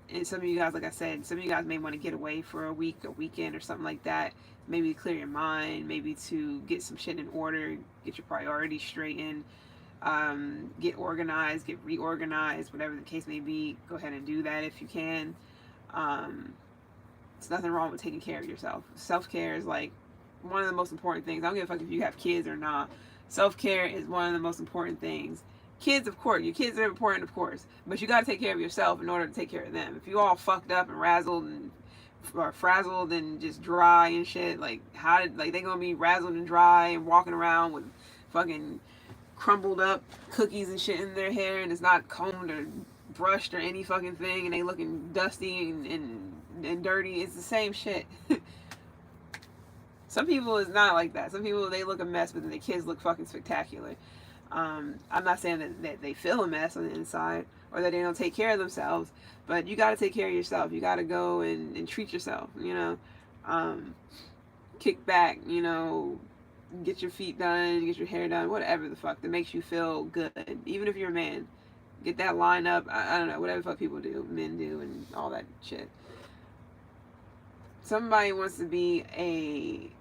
Speaker 1: And some of you guys, like I said, some of you guys may want to get away for a week, a weekend, or something like that. Maybe to clear your mind, maybe to get some shit in order, get your priorities straightened, get organized, get reorganized, whatever the case may be. Go ahead and do that if you can. There's nothing wrong with taking care of yourself. Self-care is like one of the most important things. I don't give a fuck if you have kids or not. Self-care is one of the most important things. Kids, of course, your kids are important, of course, but you got to take care of yourself in order to take care of them. If you all fucked up and razzled and or frazzled and just dry and shit, like how did like they gonna be razzled and dry and walking around with fucking crumbled up cookies and shit in their hair, and it's not combed or brushed or any fucking thing, and they looking dusty and dirty. It's the same shit. Some people is not like that. Some people, they look a mess, but then the kids look fucking spectacular. I'm not saying that they feel a mess on the inside or that they don't take care of themselves, but you got to take care of yourself. You got to go and treat yourself, you know. Kick back, you know, get your feet done, get your hair done, whatever the fuck that makes you feel good. Even if you're a man, get that line up. I don't know, whatever the fuck people do, men do, and all that shit. Somebody wants to be a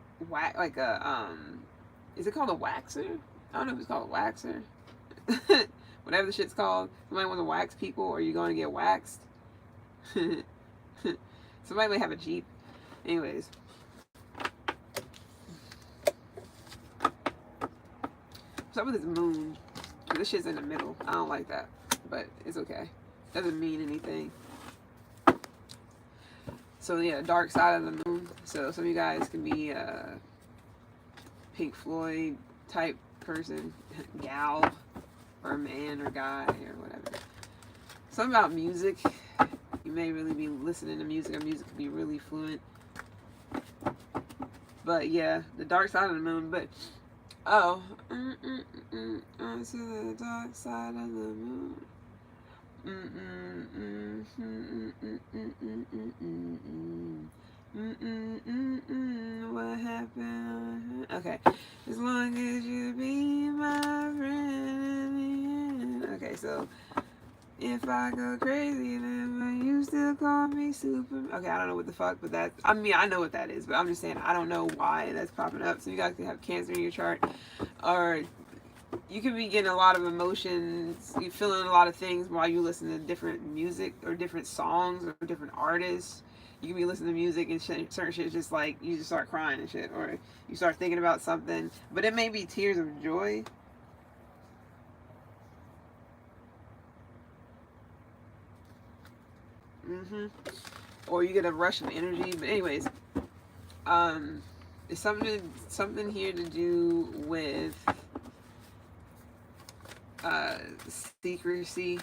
Speaker 1: is it called a waxer? I don't know if it's called a waxer. Whatever the shit's called. Somebody wants to wax people, or you're going to get waxed. Somebody may have a Jeep. Anyways. What's up with this moon? This shit's in the middle. I don't like that. But it's okay. Doesn't mean anything. So yeah, dark side of the moon. So some of you guys can be a Pink Floyd type person, gal, or man or guy or whatever. Something about music. You may really be listening to music, or music could be really fluent. But yeah, the dark side of the moon. But oh, onto the dark side of the moon. What happened? Okay. As long as you be my friend. Okay, so if I go crazy, then you still call me super. Okay, I don't know what the fuck, but that, I mean, I know what that is, but I'm just saying I don't know why that's popping up. So you guys can have Cancer in your chart, or you could be getting a lot of emotions, you feeling a lot of things while you listen to different music or different songs or different artists. You can be listening to music and shit, certain shit, just like you just start crying and shit, or you start thinking about something, but it may be tears of joy. Or you get a rush of energy. But anyways, it's something here to do with secrecy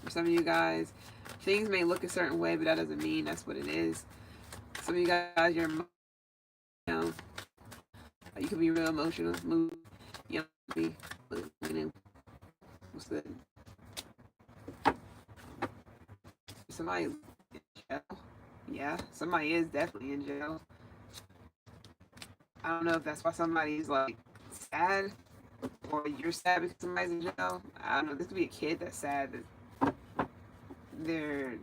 Speaker 1: for some of you guys. Things may look a certain way, but that doesn't mean that's what it is. Some of you guys, you're, you know, you can be real emotional, move, you know, what's good? Somebody in jail. Yeah, somebody is definitely in jail. I don't know if that's why somebody's like sad, or you're sad because somebody's in jail. I don't know. This could be a kid that's sad that their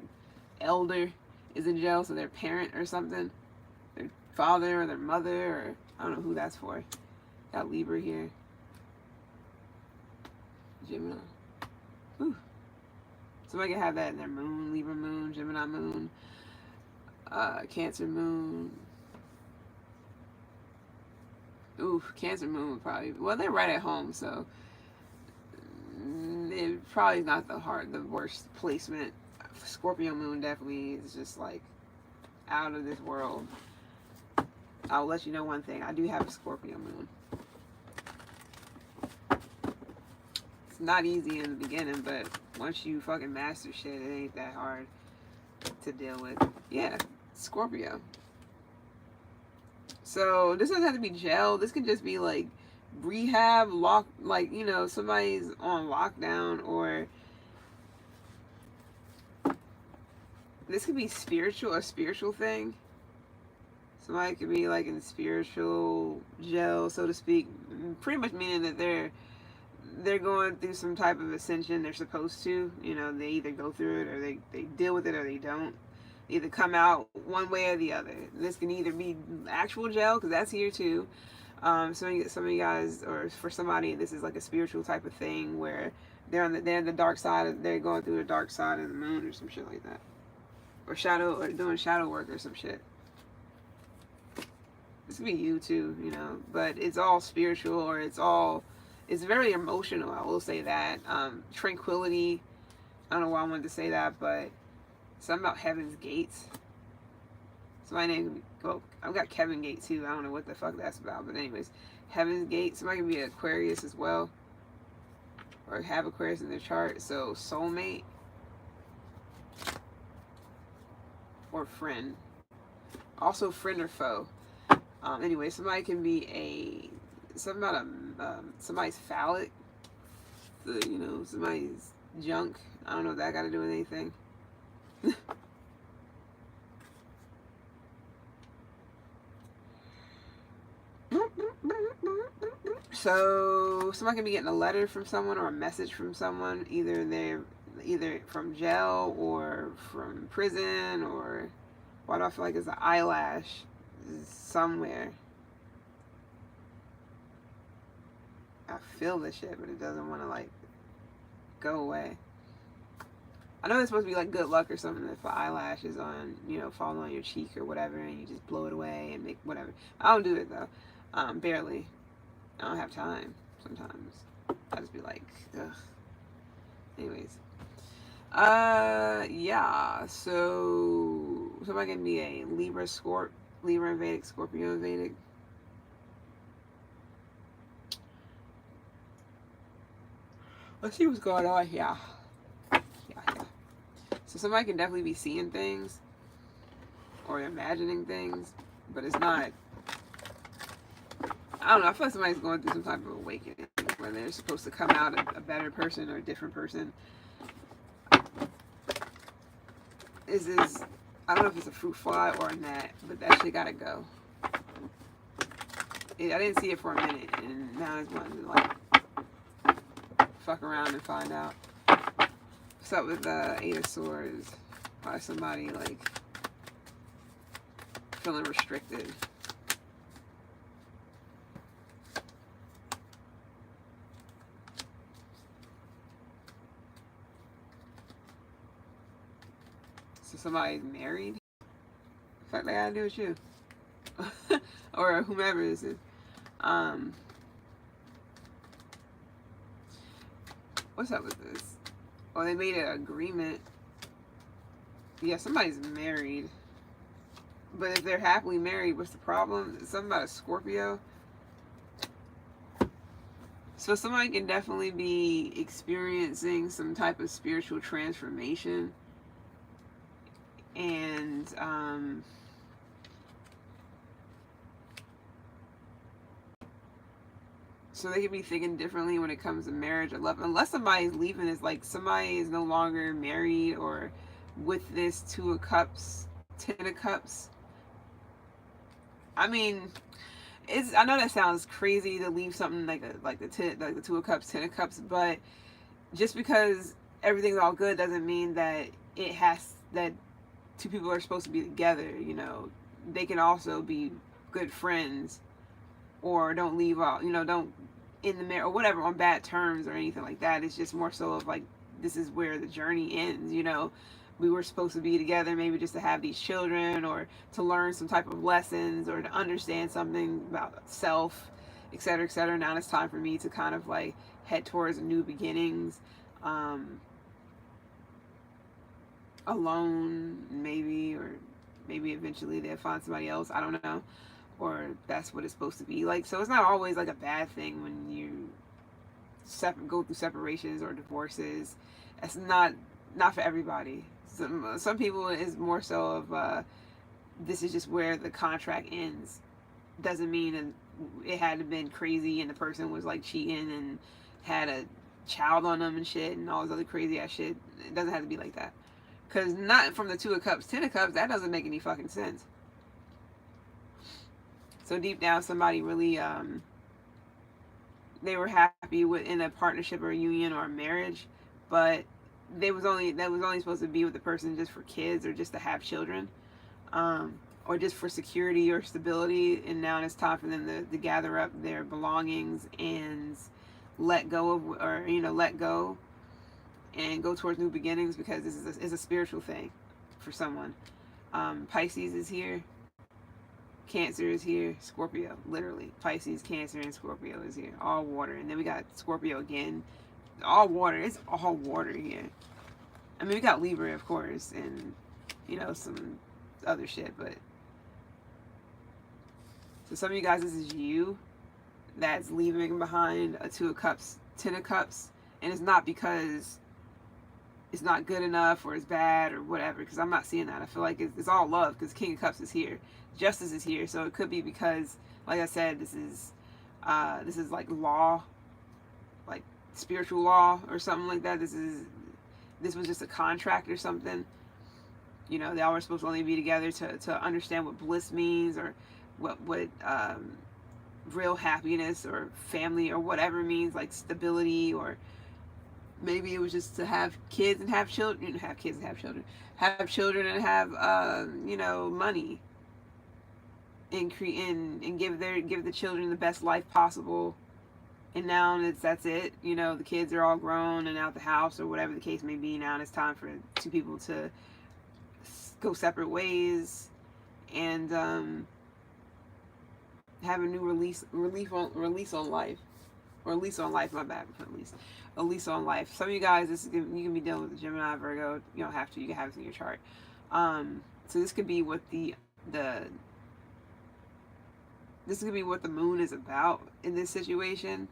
Speaker 1: elder is in jail, so their parent or something, their father or their mother, or I don't know who that's for. Got Libra here. Gemini. Whew. Somebody can have that in their moon, Libra moon, Gemini moon, Cancer moon. Ooh, Cancer moon would probably, well, they're right at home, so it probably not the worst placement. Scorpio moon definitely is just like out of this world. I'll let you know one thing. I do have a Scorpio moon. It's not easy in the beginning, but once you fucking master shit, it ain't that hard to deal with. Yeah, Scorpio. So this doesn't have to be jail. This could just be like rehab, like, you know, somebody's on lockdown, or this could be a spiritual thing. Somebody could be like in spiritual jail, so to speak. Pretty much meaning that they're going through some type of ascension. They're supposed to, you know, they either go through it or they deal with it or they don't. They either come out one way or the other. This can either be actual jail, because that's here too. Some of you guys, or for somebody, this is like a spiritual type of thing where they're in the dark side. They're going through the dark side of the moon or some shit like that, or doing shadow work or some shit. This could be you too, you know, but it's all spiritual, or it's very emotional. I will say that. Tranquility. I don't know why I wanted to say that, but something about Heaven's Gates. Somebody named, well, I've got Kevin Gate too. I don't know what the fuck that's about, but anyways, Heaven's Gate. Somebody can be an Aquarius as well, or have Aquarius in their chart. So soulmate or friend. Also friend or foe. Anyway, somebody can be something about somebody's phallic. You know, somebody's junk. I don't know what that got to do with anything. So somebody can be getting a letter from someone or a message from someone, either from jail or from prison, or why do I feel like it's an eyelash somewhere? I feel this shit, but it doesn't want to like go away. I know it's supposed to be like good luck or something if an eyelash is on, you know, falling on your cheek or whatever, and you just blow it away and make whatever. I don't do it though, barely. I don't have time sometimes. I just be like, ugh. Anyways, yeah. So somebody can be a Libra, Libra and Vedic, Scorpio and Vedic. Let's see what's going on here. Yeah. So somebody can definitely be seeing things or imagining things, but it's not. I don't know. I feel like somebody's going through some type of awakening where they're supposed to come out a better person or a different person. I don't know if it's a fruit fly or a gnat, but that shit gotta go. I didn't see it for a minute, and now it's wanting to like fuck around and find out. What's up with the Eight of Swords? Why somebody like feeling restricted? So somebody's married? The fuck they gotta do with you? Or whomever this is. What's up with this? Oh, they made an agreement. Yeah, somebody's married. But if they're happily married, what's the problem? Something about a Scorpio. So somebody can definitely be experiencing some type of spiritual transformation. And so they could be thinking differently when it comes to marriage or love. Unless somebody's leaving, it's like somebody is no longer married or with this Two of Cups, Ten of Cups. I mean, I know that sounds crazy to leave something like the Two of Cups, Ten of Cups, but just because everything's all good doesn't mean that that two people are supposed to be together. You know, they can also be good friends, or don't leave out, you know, don't in the marriage or whatever on bad terms or anything like that. It's just more so of like, this is where the journey ends. You know, we were supposed to be together maybe just to have these children, or to learn some type of lessons, or to understand something about self, etc., etc. Now it's time for me to kind of like head towards new beginnings, alone maybe, or maybe eventually they'll find somebody else. I don't know. Or that's what it's supposed to be like. So it's not always like a bad thing when you go through separations or divorces. That's not for everybody. Some people is more so of this is just where the contract ends. Doesn't mean it had to been crazy and the person was like cheating and had a child on them and shit and all this other crazy ass shit. It doesn't have to be like that. Because not from the Two of Cups, Ten of Cups, that doesn't make any fucking sense. So deep down, somebody really, they were happy in a partnership or a union or a marriage, but that was only supposed to be with the person just for kids or just to have children, or just for security or stability. And now it's time for them to gather up their belongings and let go and go towards new beginnings, because this is a spiritual thing for someone. Pisces is here. Cancer is here. Scorpio, literally. Pisces, Cancer, and Scorpio is here. All water. And then we got Scorpio again. All water. It's all water here. I mean, we got Libra, of course, and, you know, some other shit, but. So some of you guys, this is you that's leaving behind a Two of Cups, Ten of Cups, and it's not because it's not good enough or it's bad or whatever, because I'm not seeing that. I feel like it's all love, because King of Cups is here, Justice is here, so it could be because, like I said, this is like law, like spiritual law or something like that. This was just a contract or something. You know, they all were supposed to only be together to understand what bliss means, or what real happiness or family or whatever means, like stability, or maybe it was just to have kids and have children, have children and have you know, money, and give the children the best life possible. And now that's it. You know, the kids are all grown and out the house or whatever the case may be. Now it's time for two people to go separate ways and have a new release on life. Or a lease on life, my bad, a lease on life. Some of you guys, you can be dealing with the Gemini, Virgo. You don't have to. You can have it in your chart. So this could be what this could be what the moon is about in this situation,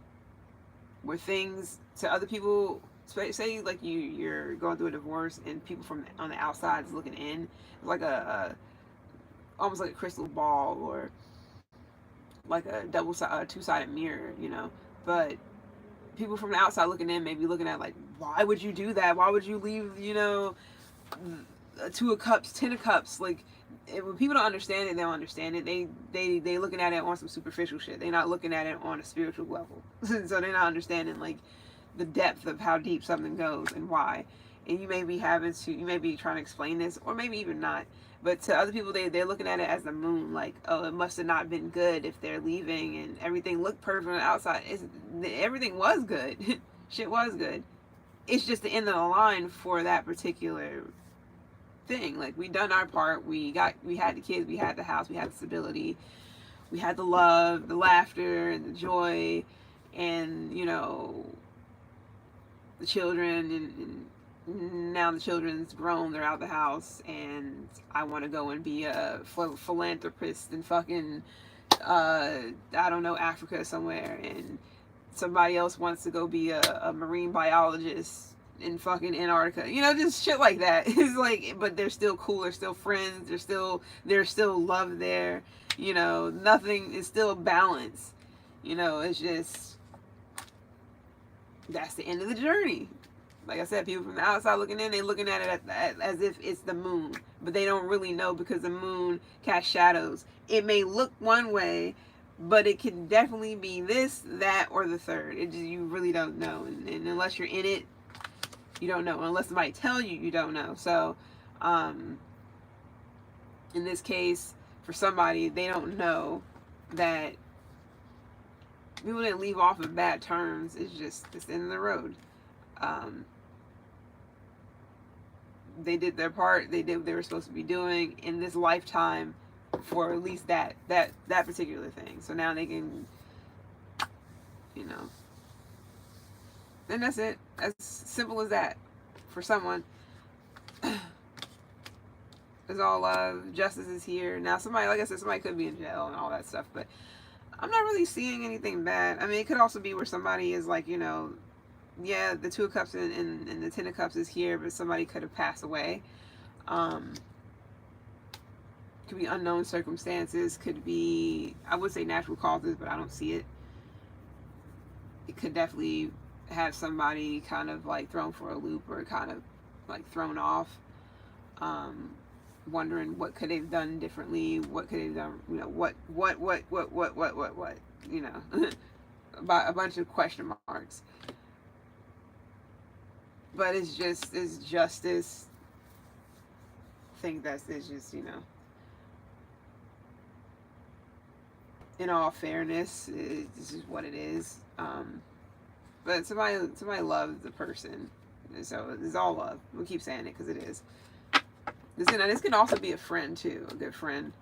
Speaker 1: where things to other people, say like you're going through a divorce and people from on the outside is looking in, like almost like a crystal ball, or like a two-sided mirror, you know. But people from the outside looking in may be looking at like, why would you do that? Why would you leave, you know, a Two of Cups, Ten of Cups? Like, when people don't understand it, they don't understand it. They looking at it on some superficial shit. They're not looking at it on a spiritual level. So they're not understanding like the depth of how deep something goes and why. And you may be trying to explain this, or maybe even not. But to other people, they're looking at it as the moon, like, oh, it must have not been good if they're leaving, and everything looked perfect on the outside. Everything was good. Shit was good. It's just the end of the line for that particular thing. Like, we done our part. We had the kids, we had the house, we had the stability, we had the love, the laughter, and the joy, and, you know, the children, and now the children's grown, they're out of the house, and I want to go and be a philanthropist in fucking, I don't know, Africa somewhere, and somebody else wants to go be a marine biologist in fucking Antarctica, you know, just shit like that. It's like, but they're still cool, they're still friends, there's still love there, you know, nothing is still balance, you know. It's just, that's the end of the journey. Like I said, people from the outside looking in, they looking at it as if it's the moon. But they don't really know, because the moon casts shadows. It may look one way, but it can definitely be this, that, or the third. You really don't know. And unless you're in it, you don't know. Unless somebody tell you, you don't know. So, in this case, for somebody, they don't know that people didn't leave off of bad terms. It's the end of the road. They did their part. They did what they were supposed to be doing in this lifetime for at least that particular thing. So now they can, you know, and that's it. As simple as that for someone. It's all love. Justice is here. Now somebody, like I said, somebody could be in jail and all that stuff, but I'm not really seeing anything bad. I mean, it could also be where somebody is like, you know, yeah, the Two of Cups and the Ten of Cups is here, but somebody could have passed away. Could be unknown circumstances. Could be, I would say natural causes, but I don't see it. It could definitely have somebody kind of like thrown for a loop, or kind of like thrown off, wondering what could they've done differently, what could they've done, you know, what, you know, about a bunch of question marks. But it's justice. I think it's just, you know, in all fairness, this is what it is. But somebody loves the person, so it's all love. We keep saying it because it is. This can also be a friend too, a good friend.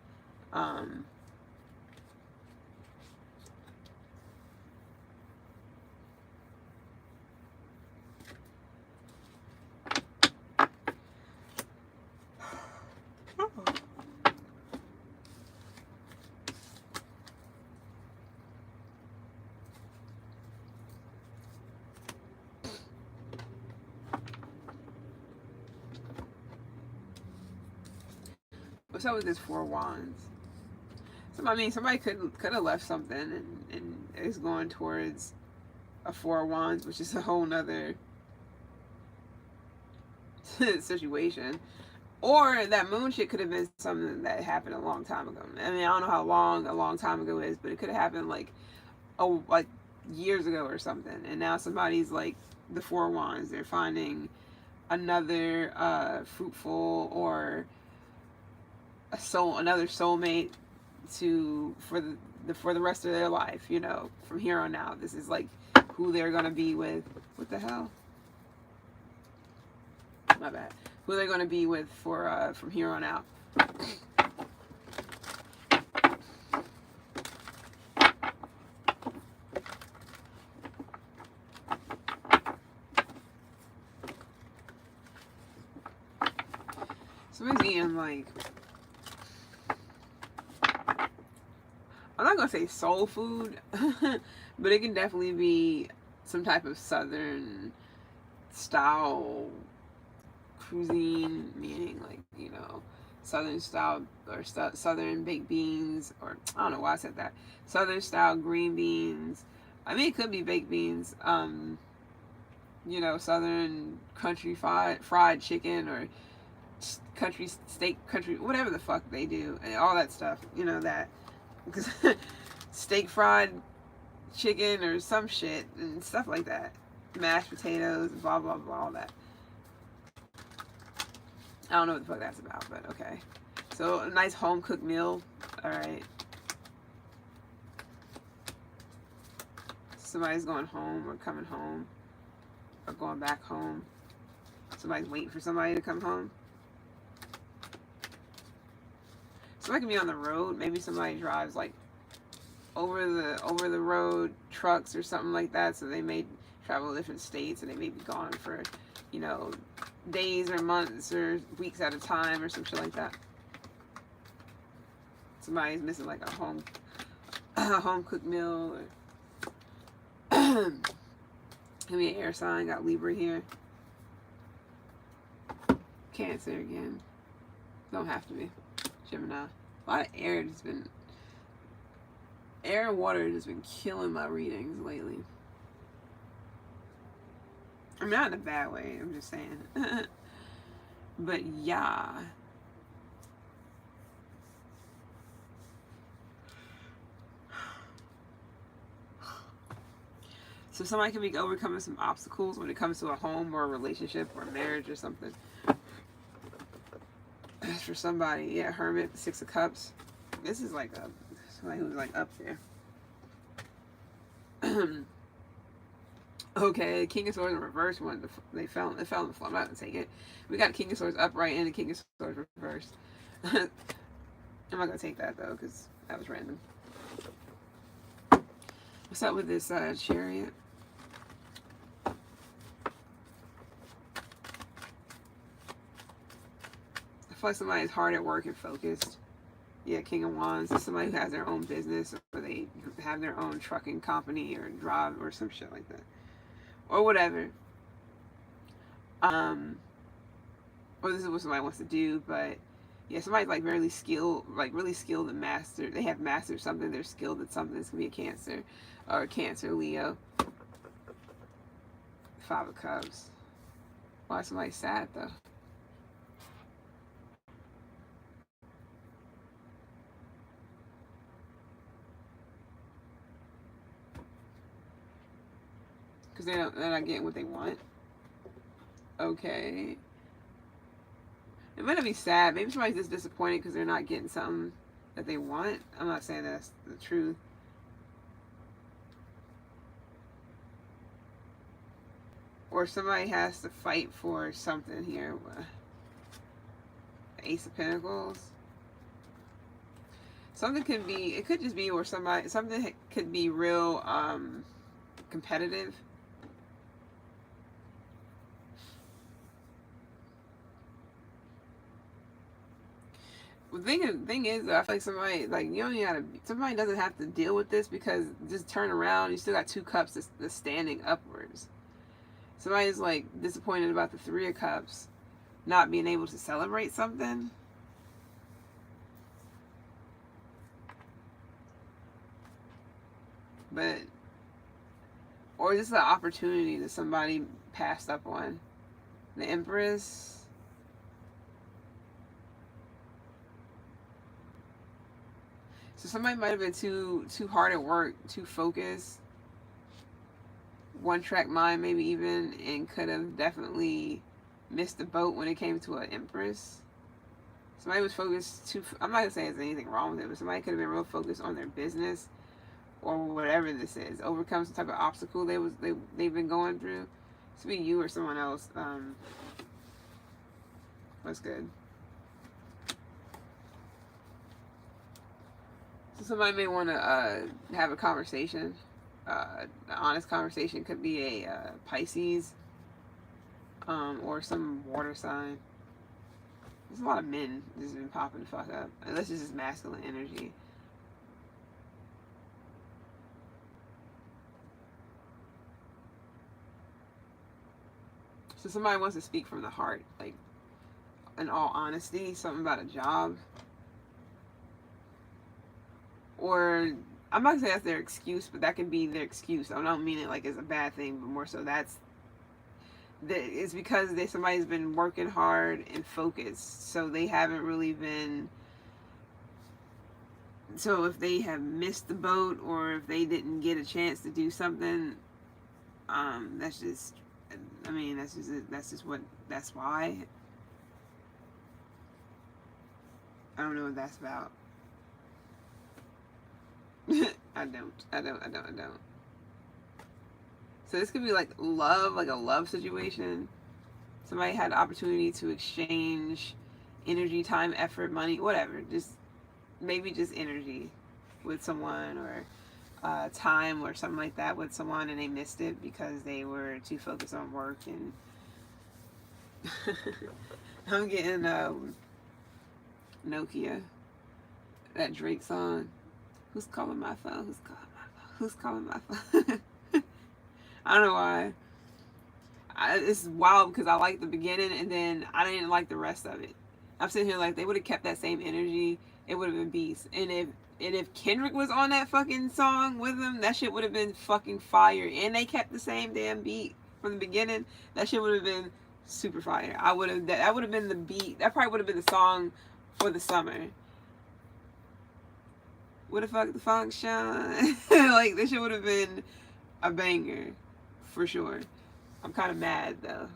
Speaker 1: What's up with this Four Wands? So I mean, somebody could have left something and is going towards a Four Wands, which is a whole nother situation. Or that moon shit could have been something that happened a long time ago. I mean, I don't know how long a long time ago is, but it could have happened like years ago or something. And now somebody's like the Four Wands. They're finding another fruitful or another soulmate for the rest of their life. You know, from here on out, this is like who they're gonna be with. What the hell? My bad. Who they're gonna be with for from here on out. Somebody's eating like, I'm not gonna say soul food, but it can definitely be some type of southern style cuisine, meaning like, you know, southern style or southern baked beans, or I don't know why I said that. Southern style green beans. I mean, it could be baked beans. You know, southern country fried chicken, or country steak, country whatever the fuck they do, and all that stuff. You know that steak fried chicken or some shit and stuff like that. Mashed potatoes, blah blah blah, all that. I don't know what the fuck that's about, but okay. So a nice home cooked meal. All right. Somebody's going home or coming home or going back home. Somebody's waiting for somebody to come home. Somebody can be on the road. Maybe somebody drives like over the road trucks or something like that. So they may travel to different states and they may be gone for, you know, days or months or weeks at a time or some shit like that. Somebody's missing like a home cooked meal. Give me an air sign. Got Libra here. Cancer again. Don't have to be. Gemini. A lot of air has been. Air and water has been killing my readings lately. I'm not in a bad way. I'm just saying. But yeah. So somebody can be overcoming some obstacles when it comes to a home or a relationship or a marriage or something. For somebody, yeah, Hermit, Six of Cups. This is like somebody who's like up there. Okay, King of Swords in reverse one. They fell on the floor. I'm not gonna take it. We got King of Swords upright and the King of Swords reversed. I'm not gonna take that though because that was random. What's up with this Chariot? I feel like somebody's hard at work and focused. Yeah, King of Wands is somebody who has their own business, or they have their own trucking company or drive or some shit like that. Or whatever. Or this is what somebody wants to do, but yeah, somebody's like really skilled and master. They have mastered something. They're skilled at something. This could be a Cancer or a Cancer, Leo. Five of Cups. Why is somebody sad though? Because they're not getting what they want. Okay. It might not be sad. Maybe somebody's just disappointed because they're not getting something that they want. I'm not saying that's the truth. Or somebody has to fight for something here. Ace of Pentacles. Something could be, it could just be where something could be real competitive. The thing is, I feel like somebody, like, you don't gotta, somebody doesn't have to deal with this because just turn around, you still got two cups that's standing upwards. Somebody's like disappointed about the Three of Cups not being able to celebrate something. but or just an opportunity that somebody passed up on. The Empress. So somebody might have been too hard at work, too focused, one track mind maybe even, and could have definitely missed the boat when it came to an Empress. Somebody was focused too. I'm not gonna say there's anything wrong with it, but somebody could have been real focused on their business or whatever this is. Overcome some type of obstacle they've been going through. This be you or someone else. That's good. So somebody may want to have a conversation. An honest conversation could be a Pisces or some water sign. There's a lot of men just been popping the fuck up. Unless it's just masculine energy. So somebody wants to speak from the heart, like in all honesty, something about a job. Or I'm not gonna say that's their excuse, but that can be their excuse. I don't mean it like it's a bad thing, but more so it's because somebody's been working hard and focused, so they haven't really been. So if they have missed the boat, or if they didn't get a chance to do something, that's just. I mean, that's why. I don't know what that's about. I don't. So this could be like love, like a love situation. Somebody had the opportunity to exchange energy, time, effort, money, whatever. Maybe just energy with someone, or time or something like that with someone, and they missed it because they were too focused on work. And I'm getting Nokia, that Drake song. Who's calling my phone? Who's calling my phone? Who's calling my phone? I don't know why. It's wild because I like the beginning and then I didn't like the rest of it. I'm sitting here like they would have kept that same energy, it would have been beast. And if Kendrick was on that fucking song with them, that shit would have been fucking fire. And they kept the same damn beat from the beginning, that shit would have been super fire. That would have been the beat. That probably would have been the song for the summer. What the fuck, the function? Like, this shit would have been a banger for sure. I'm kind of mad though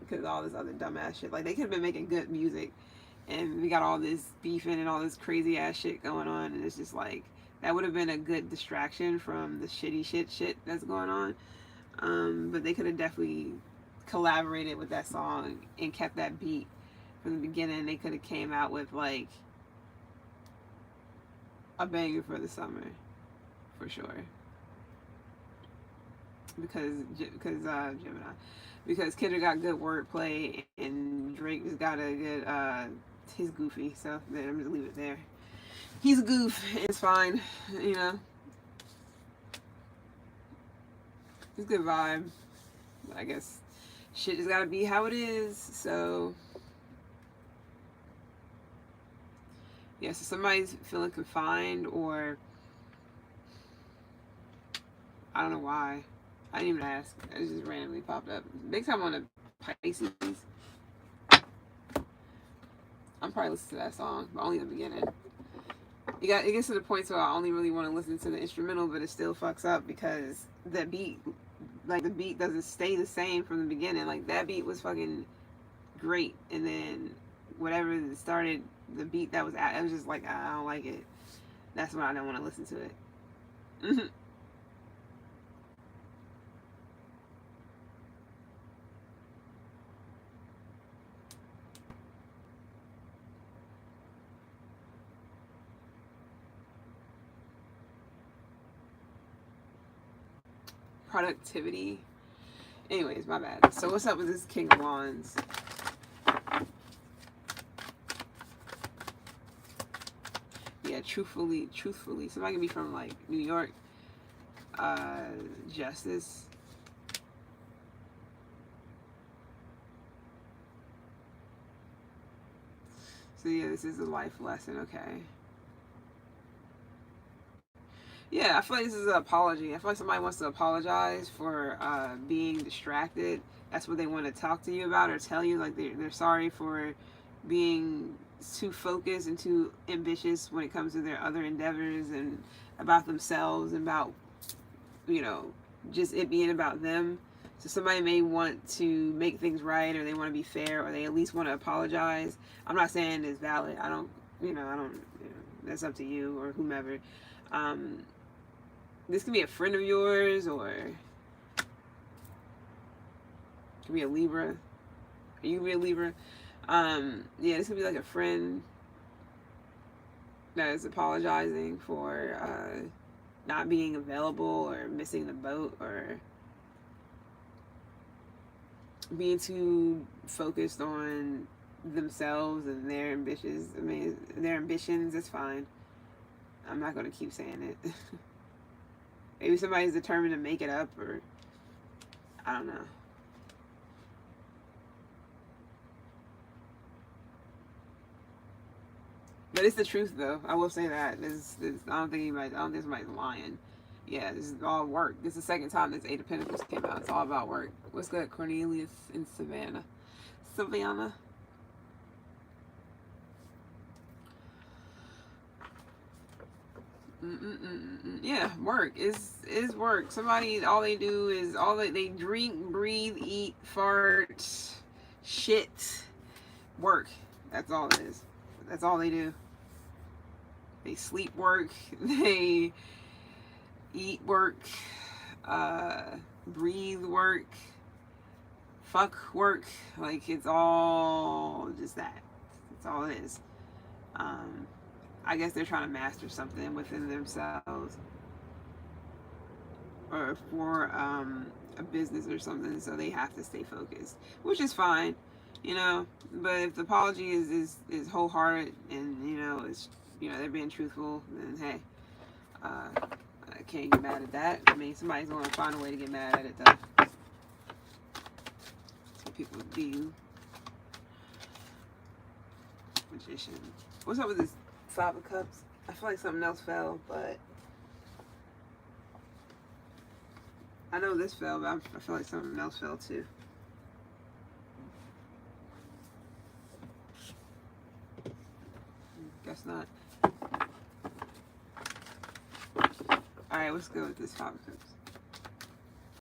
Speaker 1: because all this other dumbass shit. Like, they could have been making good music, and we got all this beefing and all this crazy ass shit going on, and it's just like that would have been a good distraction from the shitty shit that's going on. But they could have definitely collaborated with that song and kept that beat from the beginning. They could have came out with like a banger for the summer, for sure. Because Gemini, because Kendrick got good wordplay and Drake just got a good. He's goofy, so I'm just leave it there. He's a goof. It's fine, you know. It's a good vibe. But I guess shit just gotta be how it is. So yeah, so somebody's feeling confined, or I don't know why. I didn't even ask. It just randomly popped up. Big time on the Pisces. I'm probably listening to that song, but only the beginning. It gets to the point where I only really want to listen to the instrumental, but it still fucks up because the beat doesn't stay the same from the beginning. Like, that beat was fucking great, and then whatever started the beat that was at, it was just like, I don't like it. That's why I don't want to listen to it. Productivity. Anyways, my bad. So what's up with this King of Wands? Yeah, truthfully, somebody can be from like New York. Justice. So yeah, this is a life lesson, okay. Yeah, I feel like this is an apology. I feel like somebody wants to apologize for being distracted. That's what they want to talk to you about or tell you. Like they're sorry for being too focused and too ambitious when it comes to their other endeavors and about themselves and about, you know, just it being about them. So somebody may want to make things right, or they want to be fair, or they at least want to apologize. I'm not saying it's valid. I don't, I don't, that's up to you or whomever. Um, this can be a friend of yours, or it can be a Libra. You can be a Libra. Yeah, this could be like a friend that is apologizing for not being available or missing the boat or being too focused on themselves and their ambitions. I mean, their ambitions is fine. I'm not going to keep saying it. Maybe somebody's determined to make it up, or I don't know. But it's the truth, though. I will say that. I don't think somebody's lying. Yeah, this is all work. This is the second time this Eight of Pentacles came out. It's all about work. What's good, Cornelius in Savannah? Savannah. Yeah, work is work. Somebody, all they do is they drink, breathe, eat, fart, shit, work. That's all it is. That's all they do. They sleep, work. They eat, work. Breathe, work. Fuck, work. Like, it's all just that. That's all it is. I guess they're trying to master something within themselves, or for a business or something, so they have to stay focused, which is fine, But if the apology is wholehearted and it's they're being truthful, then hey, I can't get mad at that. I mean, somebody's going to find a way to get mad at it, though. That's what people do. Magician. What's up with this Five of Cups? I feel like something else fell, but I know this fell, but I feel like something else fell too. Guess not. Alright, let's go with this Five of Cups.